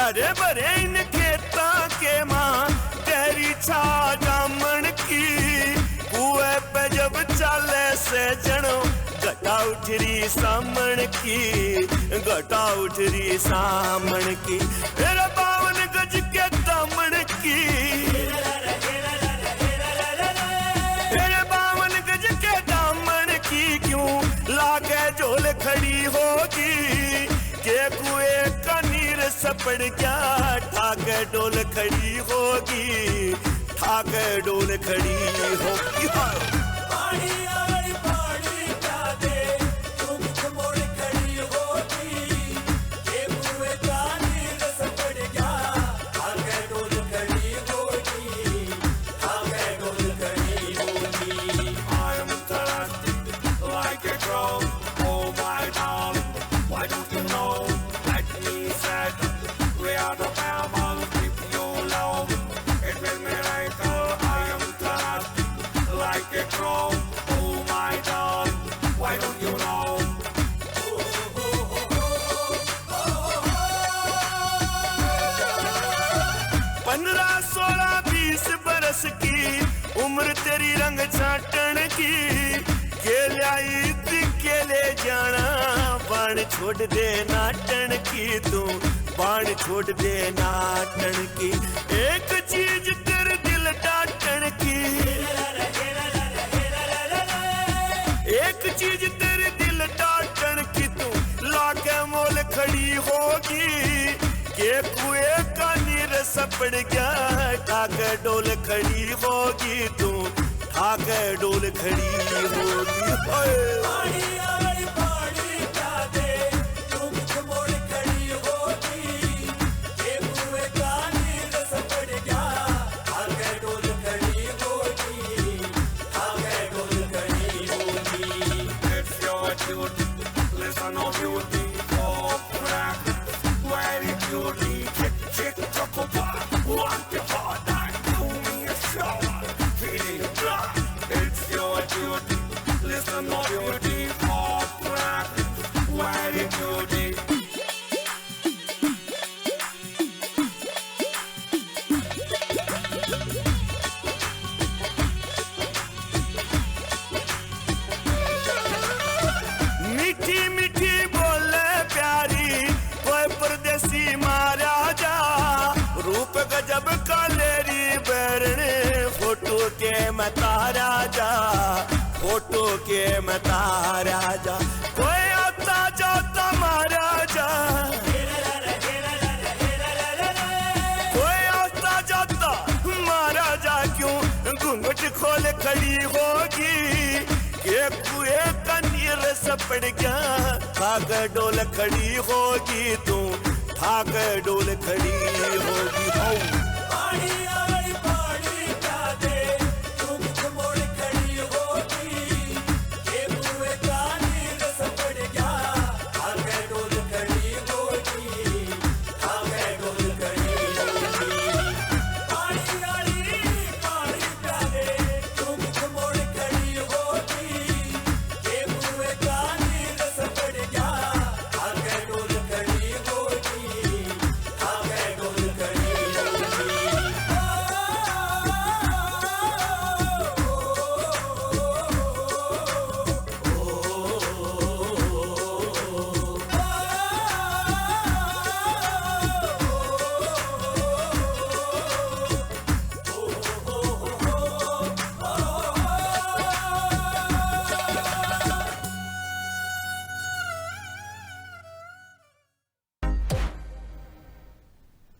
अरे बरे इन खेता के माँ तेरी छा जामन की कुएं पे जब चाले से जनो घटा उठरी सामन की घटा उठरी सामन की तेरा 52 गज के दामन की तेरे 52 गज के दामन की क्यों लागे झोल खड़ी होगी के कुएं का नीर सपड़ गया ठाके डोल खड़ी होगी ठाके डोल खड़ी होगी। We are the Bama. बाण छोड़ दे नाटन की तू, बाण छोड़ दे नाटन की, एक चीज तेरे दिल डाटन की, एक चीज तेरे दिल डाटन की तू लाके मोल खड़ी होगी, के कुएं का नीर सपड़ गया, ठाके डोल खड़ी होगी तू, ठाके डोल खड़ी होगी। मीठी मीठी बोले प्यारी कोई परदेसी महाराजा, रूप गजब का लेरी बैरने, फोटो के मता राजा, फोटो के मता राजा, कोई आता जाता महाराजा, कोई आता जाता महाराजा क्यों घूंघट खोल खड़ी होगी, ये कुएं का नीर सपड़ गया, ठाक डोल खड़ी होगी तू, ठाक डोल खड़ी होगी।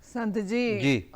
संत जी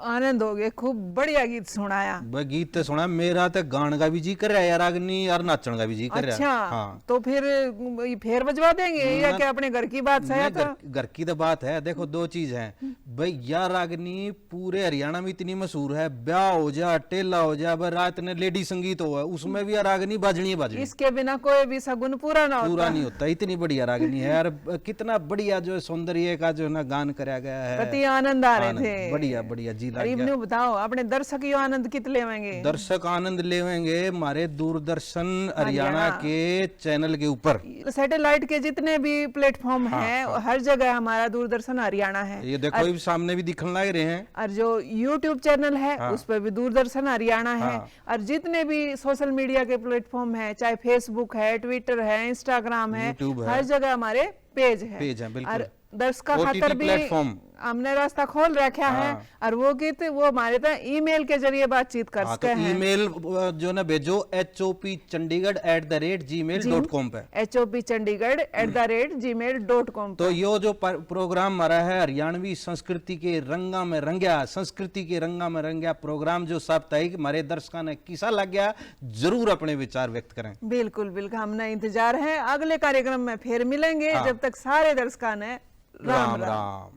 आनंद हो गए, खूब बढ़िया गीत सुनाया। गीत तो सुना, मेरा तो गान का भी जी कर रहा है यार, रागनी और नाचन का भी जी कर रहा है। अच्छा, हाँ। तो फिर बजवा देंगे या क्या अपने घर की बात है? घर की तो बात है। देखो दो चीज है भाई, यार रागनी पूरे हरियाणा में इतनी मशहूर है, ब्याह हो जा, टेला हो जा, रात ने लेडी संगीत हो, उसमें भी रागनी बाजनी बाजनी, इसके बिना कोई भी सगुन पूरा नहीं होता। इतनी बढ़िया रागनी है यार, कितना बढ़िया जो सौंदर्य का जो ना गान कराया गया है, पति आनंद आ रहे थे। बढ़िया बढ़िया जी। बताओ अपने दर्शक यो आनंद कित लेवेंगे? दर्शक आनंद लेवेंगे हमारे दूरदर्शन हरियाणा के चैनल के ऊपर। सैटेलाइट के जितने भी प्लेटफॉर्म हैं, हर जगह हमारा दूरदर्शन हरियाणा है। ये देखो भी सामने भी दिखने लग रहे हैं। और जो YouTube चैनल है उस पर भी दूरदर्शन हरियाणा है। और जितने भी सोशल मीडिया के प्लेटफॉर्म है, चाहे फेसबुक है, ट्विटर है, इंस्टाग्राम है, हर जगह हमारे पेज है बिल्कुल। दर्शक खातर भी हमने रास्ता खोल रखा है। और वो गीत वो हमारे तक ईमेल के जरिए बातचीत कर सकते हैं। ईमेल जो ना भेजो hopchandigarh@gmail.com पे, hopchandigarh@gmail.com। तो यो जो प्रोग्राम हमारा है हरियाणवी संस्कृति के रंगा में रंग्या, संस्कृति के रंगा में रंग्या प्रोग्राम जो साप्ताहिक हमारे दर्शकों ने किसा लग गया, जरूर अपने विचार व्यक्त करें। बिल्कुल बिल्कुल, हमने इंतजार है। अगले कार्यक्रम में फिर मिलेंगे। जब तक सारे दर्शकों ने राम राम।